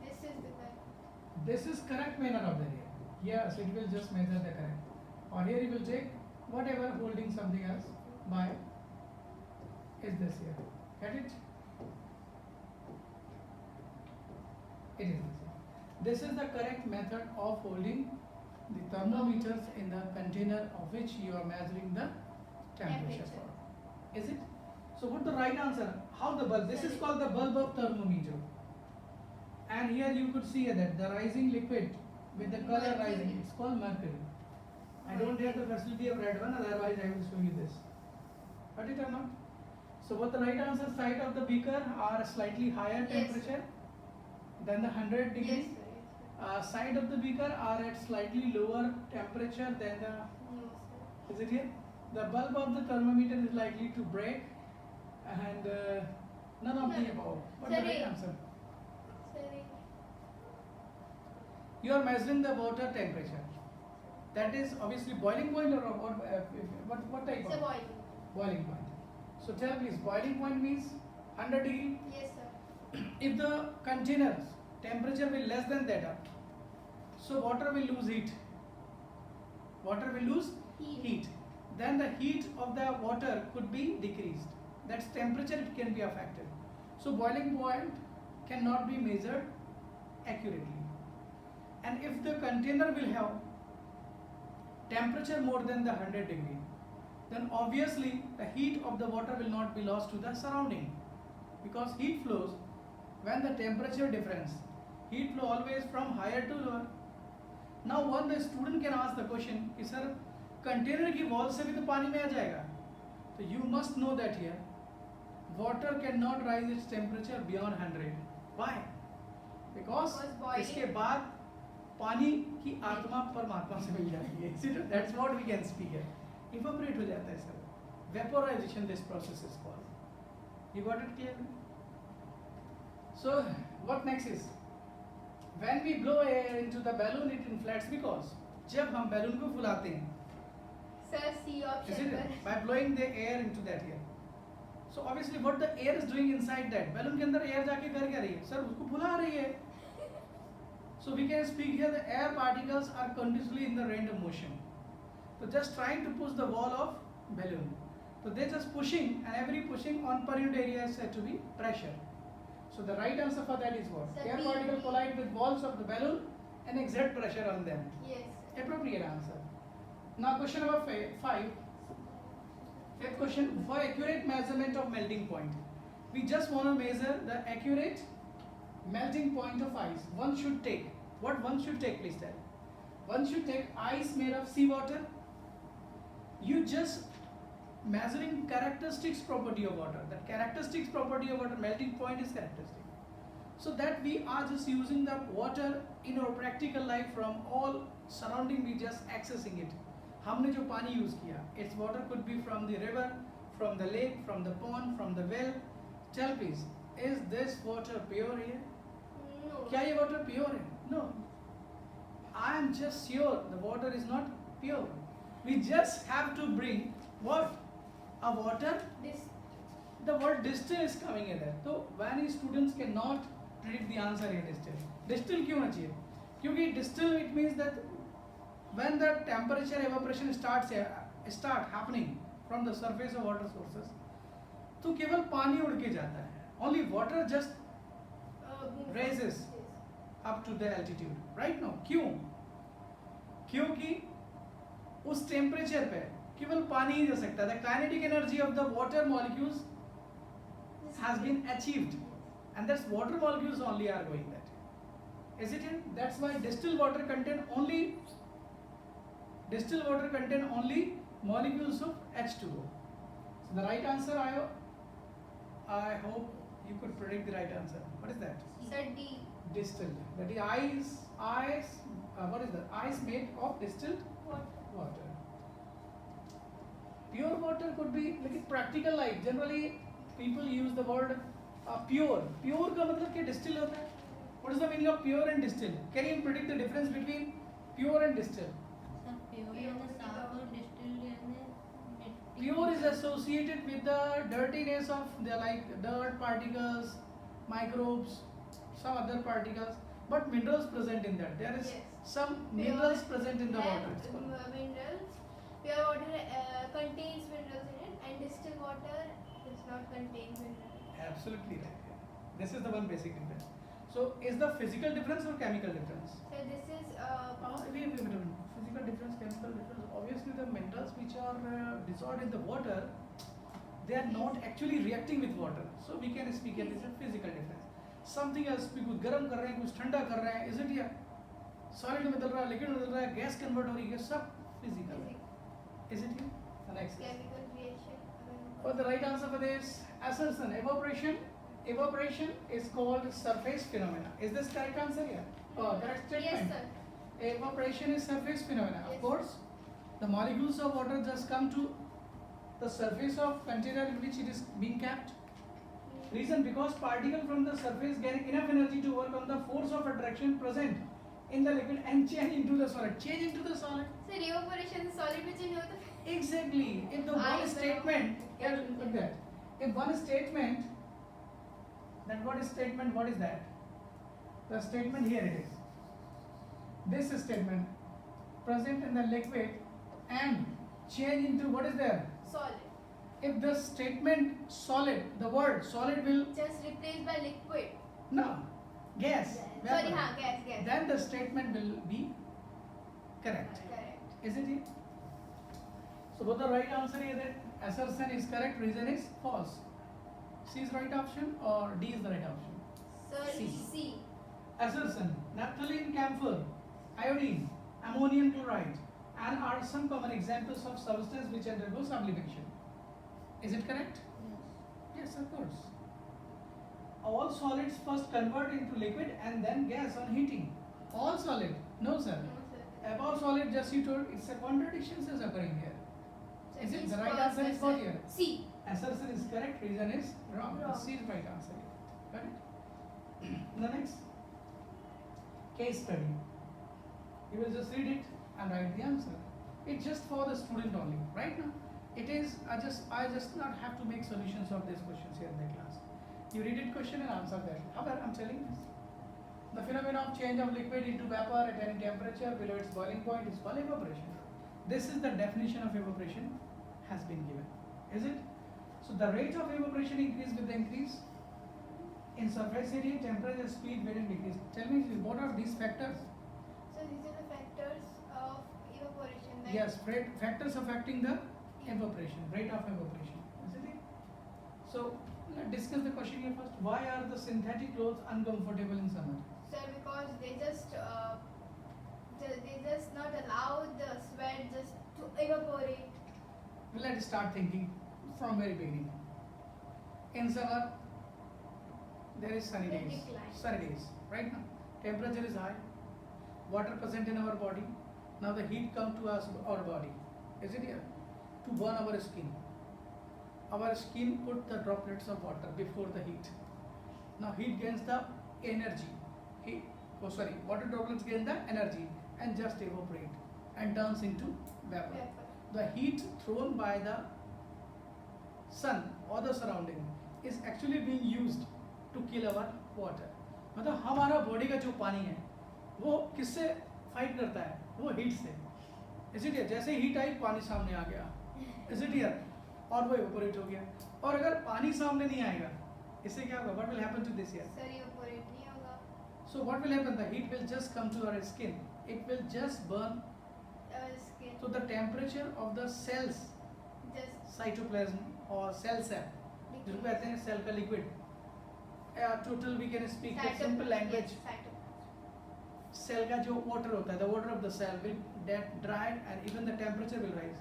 This is the correct. This is correct manner of the here. Yes, it will just measure the correct. Or here you will take whatever holding something else by is this here. Get it? It is this here. This is the correct method of holding the thermometers in the container of which you are measuring the temperature for. Is it? So what the right answer? How the bulb? This is called the bulb of thermometer. And here you could see that the rising liquid with the color rising, it's called mercury. I don't have the facility of red one, otherwise I will show you this. Got it or not? So what the right answer, side of the beaker are slightly higher temperature than the 100 degree. Yes, sir. Side of the beaker are at slightly lower temperature than the, No, sir. is it here? The bulb of the thermometer is likely to break and none of the above. What's the right answer? Sorry. You are measuring the water temperature. That is obviously boiling point or what type It's a of? boiling. Boiling point. So tell please, boiling point means 100 degree. Yes, sir. If the container's temperature will less than that, so water will lose heat. Water will lose heat. Then the heat of the water could be decreased. That's temperature, it can be affected. So boiling point cannot be measured accurately. And if the container will have temperature more than the 100 degree, then obviously the heat of the water will not be lost to the surrounding, because heat flows when the temperature difference. Heat flow always from higher to lower. Now one the student can ask the question, कि sir container की wall से भी तो पानी में आ जाएगा? So you must know that here water cannot rise its temperature beyond 100. Why? Because इसके बाद पानी की आत्मा परमात्मा से मिल जाती है. That's what we can speak here. Evaporate हो जाता है sir. Vaporization, this process is called. You got it clear? So what next is? When we blow air into the balloon, it inflates because जब हम balloon को फुलाते हैं, Sir, C option. isn't it? By blowing the air into that here. So obviously what the air is doing inside that balloon के अंदर air जाके कर क्या रही है? सर उसको फुला रही है. So we can speak here the air particles are continuously in the random motion. So just trying to push the wall of balloon. So they're just pushing, and every pushing on per unit area is said to be pressure. So the right answer for that is what? Sir, Air B. particles collide with walls of the balloon and exert pressure on them. Yes. Appropriate answer. Now question number 5. Fifth question, for accurate measurement of melting point. We just want to measure the accurate melting point of ice. One should take, what one should take, please tell. One should take ice made of seawater. You just measuring characteristics property of water. The characteristics property of water, melting point is characteristic. So that we are just using the water in our practical life from all surrounding, we just accessing it. हमने जो पानी use किया, its water could be from the river, from the lake, from the pond, from the well. Tell please, is this water pure here? No. क्या ये water pure है? No. I am just sure the water is not pure. We just have to bring what? A water. This. The word distill is coming in there. So many students cannot predict the answer here distill. Distill क्यों होना चाहिए? क्योंकि distill it means that when the temperature evaporation start happening from the surface of water sources, तो केवल पानी उड़ के जाता है. Only water just raises up to the altitude. Right now, क्यों? क्योंकि उस टेम्परेचर पे केवल पानी ही जा सकता है. The kinetic energy of the water molecules has been achieved, and that's water molecules only are going that. Is it in? That's why distilled water contain only molecules of H2O. So the right answer, I hope you could predict the right answer. What is that? Sir, D. Distilled. That is ice. What is that? Ice made of distilled water. Pure water could be like practical life. Generally, people use the word pure. Pure का मतलब क्या distill होता है? What is the meaning of pure and distill? Can you predict the difference between pure and distill? Sir, pure यानी साफ और distilled यानी मिट्टी. Pure is associated with the dirtiness of the like dirt particles, microbes, some other particles, but minerals present in that. There is Yes. some minerals present in the water. It's called. Minerals. Pure water contains minerals in it, and distilled water does not contain minerals. Absolutely right. This is the one basic difference. So, is the physical difference or chemical difference? So this is Wait. Physical difference, chemical difference. Obviously, the minerals which are dissolved in the water, they are not actually reacting with water. So we can speak it as a physical difference. Something else, we कुछ गर्म कर रहे हैं, कुछ ठंडा कर रहे हैं, is it here? Solid में बदल रहा है, liquid में बदल रहा है, gas convert हो रही है, सब physical है. Is it here? The next. chemical reaction. For the right answer for this, assertion, evaporation is called surface phenomena. Is this correct answer here? Correct statement. Yes, sir. Evaporation is surface phenomena. Of Yes. course, the molecules of water just come to the surface of container in which it is being kept. Reason, because particle from the surface get enough energy to overcome the force of attraction present in the liquid and change into the solid. Change into the solid. Sir, evaporation से solid में change होता है. Exactly. If the one statement, yeah, look at that. If one statement, then what is statement? What is that? The statement here it is. This statement present in the liquid and change into what is there? Solid. If the statement solid, the word solid will Just replaced by liquid. no gas. Sorry, vapor. हाँ, gas. Then the statement will be correct. Correct. Isn't it? So both the right answer is that assertion is correct, reason is false. C is the right option or D is the right option? Sir, C. Assertion, naphthalene, camphor, iodine, ammonium chloride, and are some common examples of substances which undergo sublimation. Is it correct? Yes. Yes, of course. All solids first convert into liquid and then gas on heating. All solid? No, sir. No, sir. About solid, just you told, it's a contradiction is occurring here. So Is it D the right false, answer is sir. what here? C. Assertion is correct, reason is wrong. Wrong. C is right answer here. Got it? The next case study. You will just read it and write the answer. It's just for the student only. Right now, it is. I just not have to make solutions of these questions here in the class. You read it question and answer that. However, I'm telling this. The phenomenon of change of liquid into vapor at any temperature below its boiling point is called evaporation. This is the definition of evaporation has been given. Is it? So the rate of evaporation increase with the increase in surface area, temperature, speed, weight and decrease. Tell me what are these factors? So these are the factors of evaporation. Like Yes, factors affecting the evaporation, rate of evaporation. Isn't it? So let's discuss the question here first. Why are the synthetic clothes uncomfortable in summer? Sir, because they just not allow the sweat just to evaporate. Well, let's start thinking from very beginning. In summer, there is sunny They days. decline. Sunny days, right now. Temperature is high. Water present in our body. Now the heat come to us, our body. Is it here? To burn our skin. Our skin put the droplets of water before the heat. Now heat gains the energy. water droplets gain the energy and just evaporate and turns into vapor. The heat thrown by the sun or the surrounding is actually being used to kill our water. मतलब हमारा body का जो पानी है वो किससे fight करता है? वो हीट से. इसीलिए जैसे हीट आई पानी सामने आ गया, इसीलिए और वो इवेपोरेट हो गया. और अगर पानी सामने नहीं आएगा इससे क्या होगा? What will happen to this here? Sir evaporate नहीं होगा. So what will happen? The heat will just come to our skin. It will just burn. Skin. So the temperature of the cells, Just cytoplasm or cell जिसको कहते हैं cell का liquid, total we can speak in simple language. Cell का जो water होता है, the water of the cell will get dried and even the temperature will rise.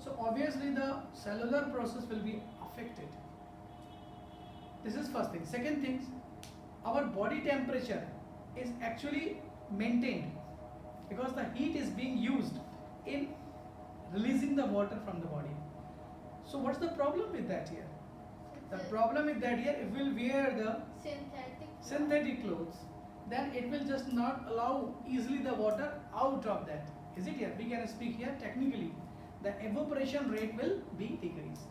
So obviously the cellular process will be affected. This is first thing. Second thing, our body temperature is actually maintained because the heat is being used in releasing the water from the body. So what's the problem with that here? The problem with that here, if we'll wear the synthetic clothes, then it will just not allow easily the water out of that. Is it here? We can speak here technically. The evaporation rate will be decreased.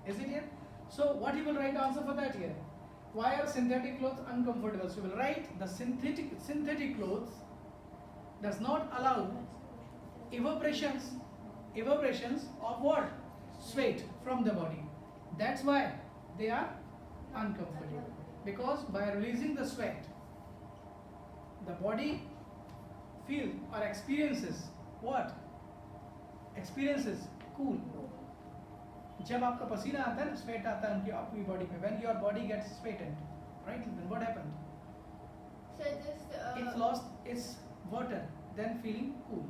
Is it here? So what you will write answer for that here? Why are synthetic clothes uncomfortable? So you will write the synthetic clothes does not allow evaporations of what? Sweat from the body. That's why they are uncomfortable. Because by releasing the sweat, the body feels or experiences what? Experiences cool. जब आपका पसीना आता है, sweat आता है आपकी body में. When your body gets sweated, right? Then what happened? So just It lost its water, then feeling cool.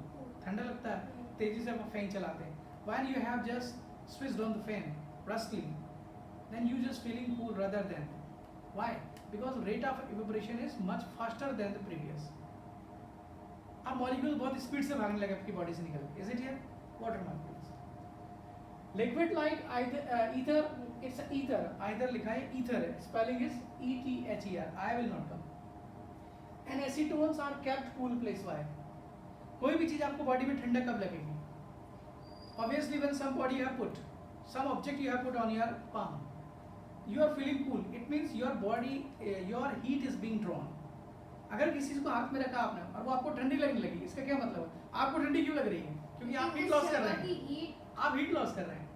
ठंडा लगता है, तेजी से आप फैन चलाते हैं. When you have just switched on the fan brusquely, then you just feeling cool rather than. Why? Because rate of evaporation is much faster than the previous. अब molecule बहुत स्पीड से भागने लगे आपकी बॉडी से निकल. Is it here? Water molecules. Liquid like ether, it's ether. Either लिखा है ether है. Spelling is E-T-H-E-R. I will not come. And acetones are kept cool place. Why? कोई भी चीज आपको बॉडी में ठंडा कब लगेगी? Obviously when some body you have put, some object you have put on your palm, you are feeling cool. It means your body, your heat is being drawn. अगर किसी चीज को हाथ में रखा आपने और वो आपको ठंडी लगने लगी, इसका क्या मतलब है? आपको ठंडी क्यों लग रही है? क्योंकि आप हीट लॉस कर रहे हैं. आप हीट लॉस कर रहे हैं,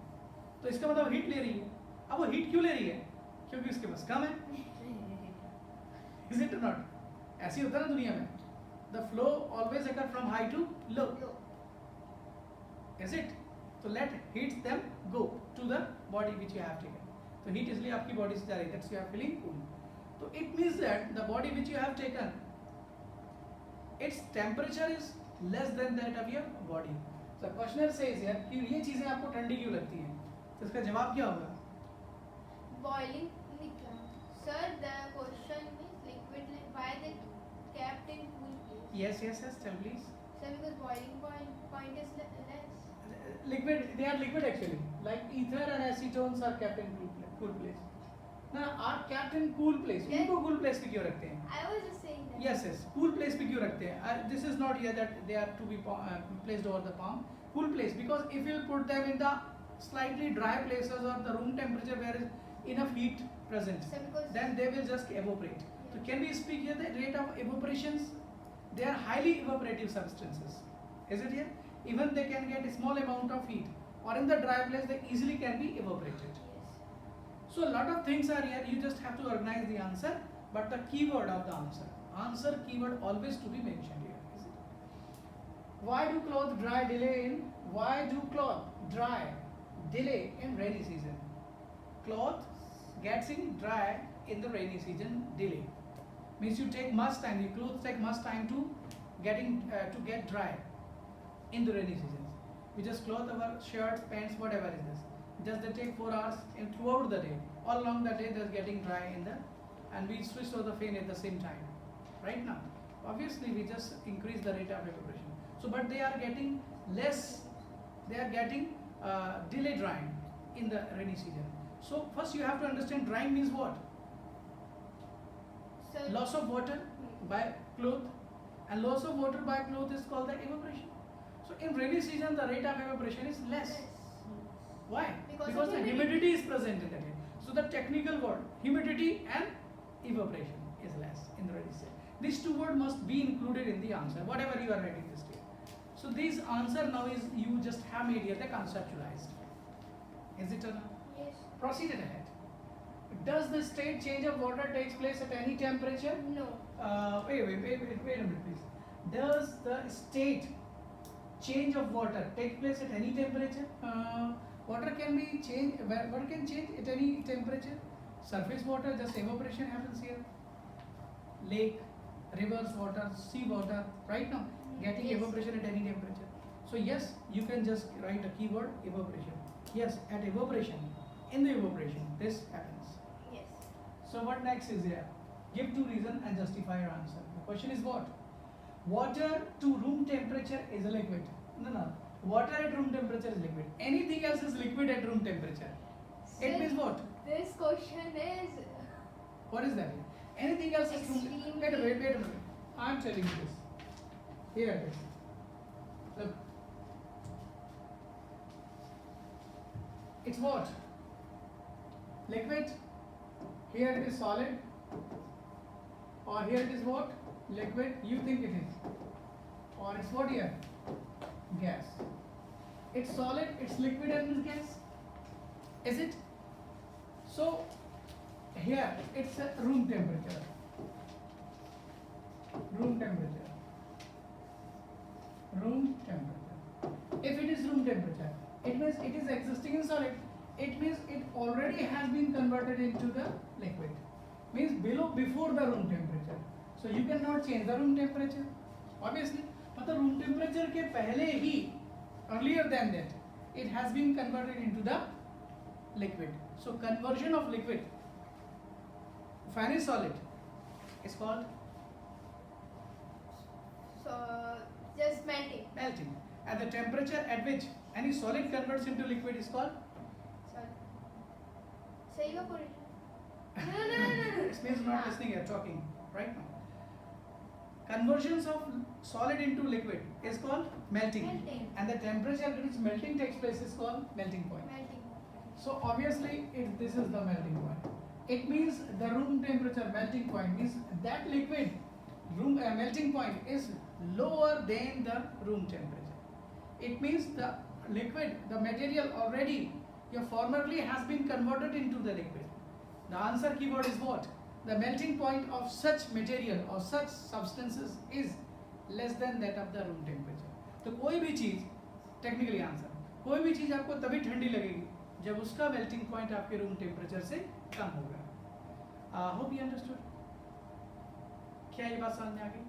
तो इसका मतलब हीट ले रही है. अब वो हीट क्यों ले रही है? क्योंकि उसके पास कम है. Is it or not? ऐसे होता है ना दुनिया में. The flow always occur from high to low. Is it? So let heat them go to the body which you have taken. So heat इसलिए आपकी body से जा रही है. That's why you are feeling cool. So it means that the body which you have taken, its temperature is less than that of your body. So questioner says here कि ये चीजें आपको ठंडी क्यों लगती हैं? तो इसका जवाब क्या होगा? boiling निकला. Sir, the question is liquid. Why they kept in cool place? Yes. Tell please. Sir, because boiling point is less. Liquid, they are liquid actually. Like ether and acetones are kept in cool place. Now are kept in cool place. Yes. उनको cool place पे क्यों रखते हैं? I was just saying that. Yes. Cool place पे क्यों रखते हैं? This is not here that they are to be placed over the palm. Cool place because if you put them in the slightly dry places or the room temperature where is enough heat present, Sir, because then they will just evaporate. Yeah. So can we speak here the rate of evaporations? They are highly evaporative substances. Is it here? Even they can get a small amount of heat, or in the dry place they easily can be evaporated. yes. So a lot of things are here. You just have to organize the answer, but the keyword of the answer keyword always to be mentioned here. Is it? Why do cloth dry delay in rainy season? Cloth gets in dry in the rainy season. Delay means you take much time. Your clothes take much time to get dry in the rainy seasons. We just cloth our shirts, pants, whatever is this. Just they take 4 hours and throughout the day, all along the day they're getting dry and we switch to the fan at the same time. Right now, obviously we just increase the rate of evaporation. So, but they are getting less. They are getting delay drying in the rainy season. So first you have to understand drying means what? Sir, Loss of water. by cloth, and loss of water by cloth is called the evaporation. So in rainy season the rate of evaporation is less. Why? Because Because of the humidity is present in that area. So the technical word humidity and evaporation is less in the rainy season. These two words must be included in the answer, whatever you are writing this day. So this answer now is you just have made here the conceptualized. Is it or not? Yes. Proceed ahead. Does the state change of water takes place at any temperature? No. Wait a minute, please. Does the state change of water take place at any temperature? Water can be changed. Water can change at any temperature. Surface water, just evaporation happens here. Lake, rivers water, sea water, right now getting Yes. evaporation at any temperature. So yes, you can just write a keyword evaporation. Yes, at evaporation, in the evaporation, this happens. Yes. So what next is here? Give two reasons and justify your answer. The question is what? Water to room temperature is a liquid. No. Water at room temperature is liquid. Anything else is liquid at room temperature. It Sir, means what? This question is What is that? Anything else is room. Extremely- Wait a minute. I'm telling you this. Here it is. Look. It's what? Liquid. Here it is solid. Or here it is what? Liquid. You think it is. Or it's what here? Gas. It's solid, it's liquid and it's gas. Is it? So here it's a room temperature. Room temperature. Room temperature. If it is room temperature, it means it is existing in solid. It means it already has been converted into the liquid. Means before the room temperature. So you cannot change the room temperature. Obviously, but the room temperature के पहले ही, earlier than that, it has been converted into the liquid. So conversion of liquid, fine solid, is called so just melting. melting. At the temperature at which any solid converts into liquid is called Sorry. Say evaporation. No. It means not listening here, talking right now. Conversions of solid into liquid is called melting. Melting. And the temperature at which melting takes place is called melting point. Melting. So obviously this is the melting point. It means the room temperature melting point means that liquid room melting point is lower than the room temperature. It means the liquid, the material already formerly has been converted into the liquid. The answer keyword is what? The melting point of such material or such substances is less than that of the room temperature. तो कोई भी चीज technically answer कोई भी चीज आपको तभी ठंडी लगेगी जब उसका मेल्टिंग पॉइंट आपके रूम टेम्परेचर से कम होगा. Hope you understood. क्या ये बात समझ में आ गई?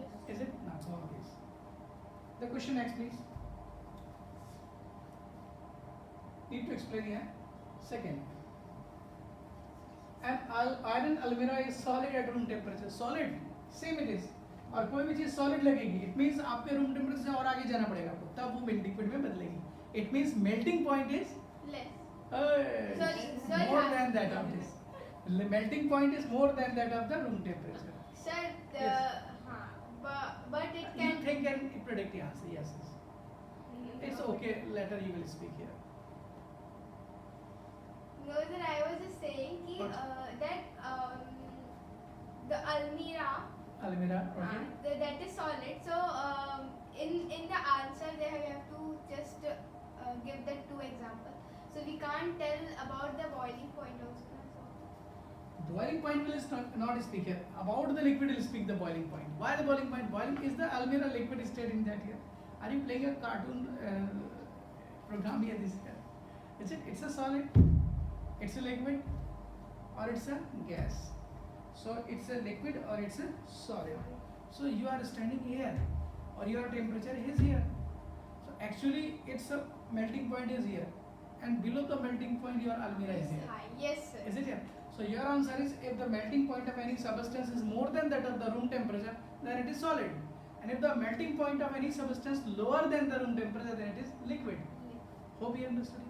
Yes. Is it not so obvious? The question next, please. Need to explain here. Second, an iron almirah is solid at room temperature. Solid, same it is. और कोई भी चीज solid लगेगी. It means आपके room temperature से और आगे जाना पड़ेगा आपको. तब वो liquid में बदलेगी. It means melting point is Less. Sorry, more than that of this. The melting point is more than that of the room temperature. Sir, Yes. but it You can. think and predict the answer. Yes. It's okay. Later you will speak here. No, sir, I was just saying ki, What? that the almirah, Almirah, okay. that is solid. So in the answer there we have to just give the two examples. So we can't tell about the boiling point also. Boiling point will not speak here. About the liquid will speak the boiling point. Why the boiling point? Boiling is the Almirah liquid state in that here. Are you playing a cartoon program here? This here? Is it? It's a solid. It's a liquid, or it's a gas. So it's a liquid or it's a solid. So you are standing here, or your temperature is here. So actually, it's a melting point is here, and below the melting point your Almirah is here. High. Yes, sir. Is it here? So your answer is if the melting point of any substance is more than that of the room temperature, then it is solid. And if the melting point of any substance lower than the room temperature, then it is liquid. Hope you understood it.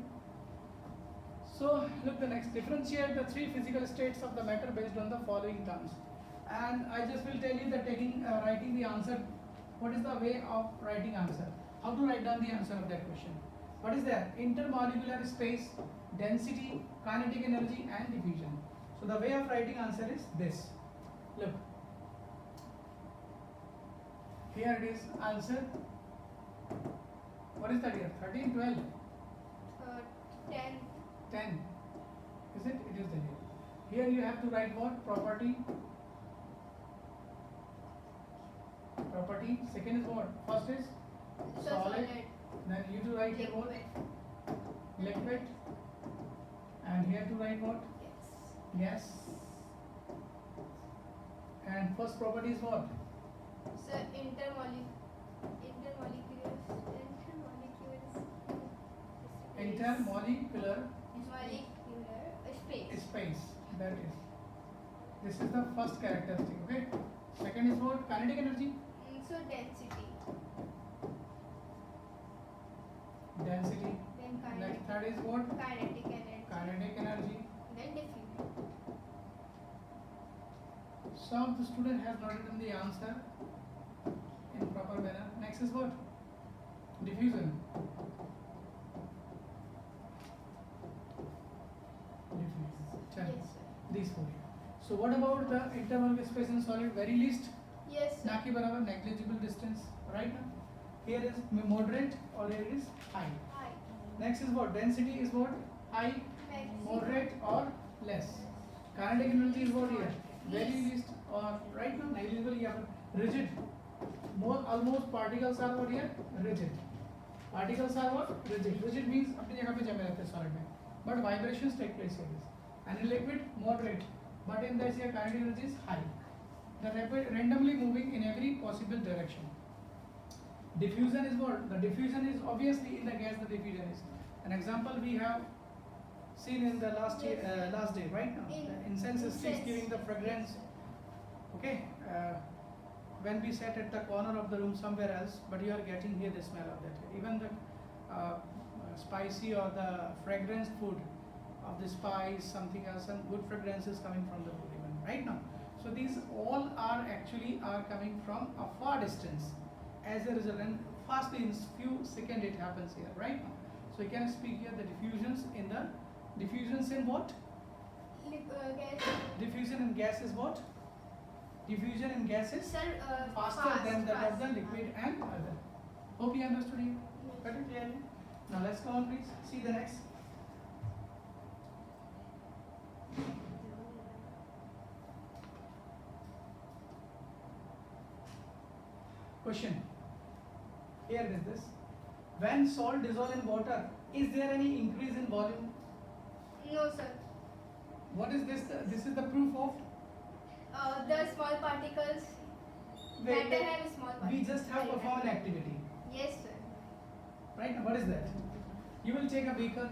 So look the next. Differentiate the three physical states of the matter based on the following terms. and I just will tell you that writing the answer. What is the way of writing answer? How to write down the answer of that question? What is there? Intermolecular space, density, kinetic energy, and diffusion. So the way of writing answer is this. Look. Here it is answer. What is that here? 13, 12? 10. 10. Is it? It is the here. Here you have to write what? Property. Property. Second is what? First is solid. Then you to write here what? Liquid. And here to write what? Yes. Gas. And first property is what? So intermolecular Intermolecular space. space. That is. This is the first characteristic. Okay. Second is what? Kinetic energy. So density. Density. Then Next third is what? kinetic energy. Kinetic energy. Then diffusion. Some of the student has not written the answer in proper manner. Next is what? Diffusion. Diffusion. Yes, sir. These four. So what about the intermolecular space in solid? Very least. Yes, sir. ना के बराबर negligible distance. Right now. Here is moderate or here is high. High. Next is what? Density is what? High, Maximum. moderate or less. Kinetic energy is what here? Very least or right now negligible here. Rigid. More almost particles are what here? Rigid. Particles are what? Rigid. Rigid means अपनी जगह पे जमे रहते हैं solid में. But vibrations take place here. And in liquid, moderate. But in this here kinetic energy is high. The rapid randomly moving in every possible direction. Diffusion is what? The diffusion is obviously in the gas. The diffusion is an example we have seen in the last day, right now. The incense sticks giving the fragrance. Okay. When we sat at the corner of the room somewhere else, but you are getting here the smell of that. Even the spicy or the fragrance food of the spice, something else, some good fragrance is coming from the food even right now. So these all are actually coming from a far distance. As a result, and fastly in few seconds it happens here, right now. So you can speak here the diffusions in what? Gas. Diffusion in gas is what? Diffusion in gas is Sir, faster than that of the fast. liquid and other. Hope you understood here. Got it clearly? Now let's go on, please. See the next. Question. Here is this. When salt dissolves in water, is there any increase in volume? No, sir. What is this? This is the proof of. The small particles. Wait, Matter have small particles. we just have performed an activity. Yes, sir. Right? What is that? You will take a beaker.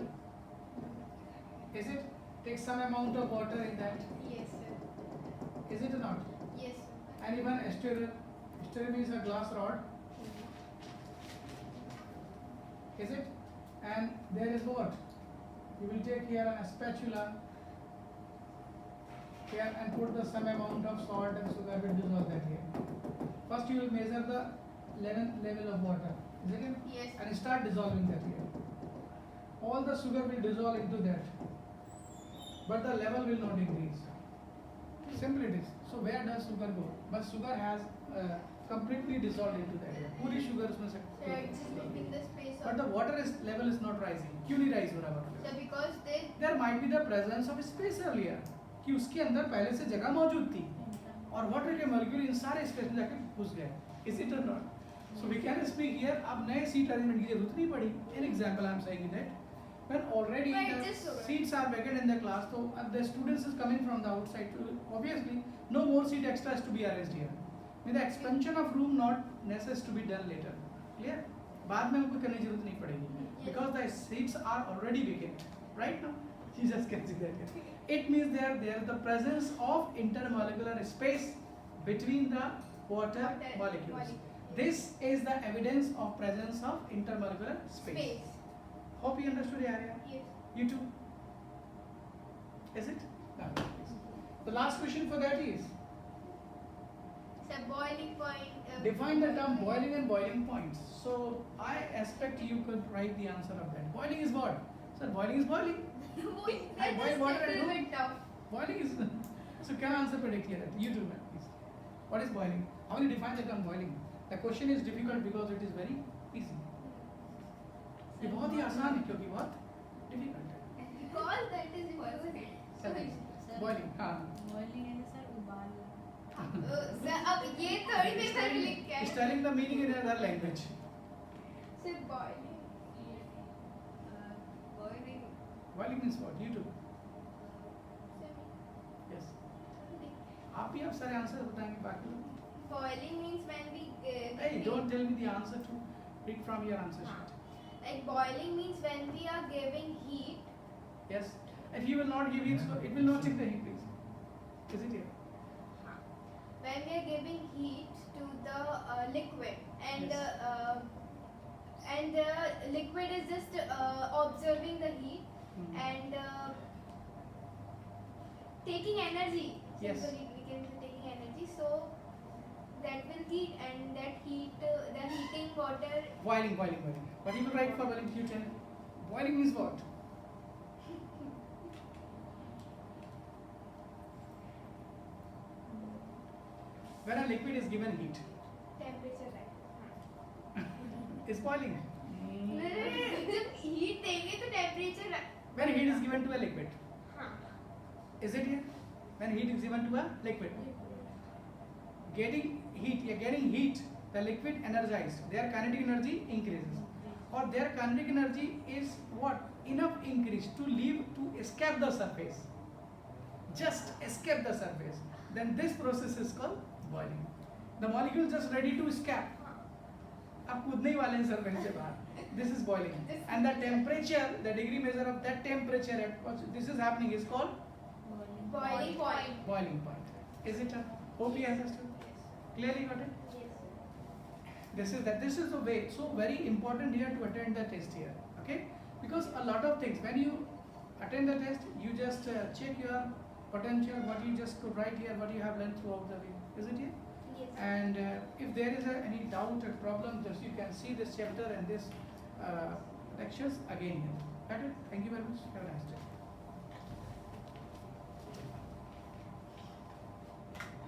Is it? Take some amount of water in that. Yes, sir. Is it or not? Yes, sir. And even a stirrer. Stirrer means a glass rod. Is it? And there is what? You will take here a spatula here and put the some amount of salt and sugar will dissolve that here. First you will measure the level of water. Is it? Yes. And start dissolving that here. All the sugar will dissolve into that. But the level will not increase. Simple it is. So where does sugar go? But sugar has completely dissolved into that. पूरी sugar उसमें से. So it's in the space But of. the water level is not rising. क्यों नहीं rise हो रहा water So level? because they. There might be the presence of space earlier. कि उसके अंदर पहले से जगह मौजूद थी. और water के molecule इन सारे space में जाके घुस गए. Is it or not? So we can speak here. अब नए seat arrangement की जरूरत नहीं पड़ी. An example I am saying that when already the seats are vacant in the class, so the students is coming from the outside. So obviously, no more seat extra has to be arranged here. With the expansion of room not necessary to be done later. Clear? बाद में उनको करने की जरूरत नहीं पड़ेगी. Because the seats are already vacant. Right now, you just can see that here. It means there is the presence of intermolecular space between the water molecules. This is the evidence of presence of intermolecular space. Hope you understood, Arya. Yes. You too. Is it? No. The last question for that is, So boiling point. Define the term boiling and boiling points. So I expect you could write the answer of that. Boiling is what? Sir, boiling is boiling. I boil water at home. Boiling is. So can answer predict here? You do that, please. What is boiling? How will you define the term boiling? The question is difficult because it is very easy. ये बहुत ही आसान है क्योंकि बहुत difficult है. Because that is important. Boiling, हाँ. Boiling है sir उबालना. Sir, अब ये थोड़ी पेपर में लिख के आए. It's telling the meaning in another language. Sir, boiling. Boiling. Boiling means what? You do. Yes. आप ही आप सारे आंसर बताएंगे बाकी लोग. Boiling means when we. Hey, don't tell me the answer to pick from your answer sheet. Like boiling means when we are giving heat. Yes. If you will not give it, so it will not take the heat, please. Is it here? When we are giving heat to the liquid and Yes. And the liquid is just observing the heat Mhm. and taking energy. Yes. Simply we can say taking energy. So that will heat and that heat, the heating water. Boiling. But you will write for boiling future. Boiling means what? When a liquid is given heat, Temperature right. is boiling. जब heat देंगे तो temperature. When heat is given to a liquid, हाँ. is it here? When heat is given to a liquid, getting heat, the liquid energized, their kinetic energy increases, or their kinetic energy is what? Enough increase to leave, to escape the surface, just escape the surface. Then this process is called boiling. The molecule is just ready to escape. अब कूदने ही वाले हैं surface से बाहर. This is boiling, and the temperature, the degree measure of that temperature at what this is happening is called Boiling point. boiling point. Is it? Hope you understood. Clearly got it. Yes. This is the way. So very important here to attend the test here. Okay? Because a lot of things, when you attend the test, you just check your potential, what you just could write here, what you have learned throughout the way. Is it here? Yes. And if there is any doubt or problem, just you can see this chapter and this lectures again here. Got it? Thank you very much. Have a nice day.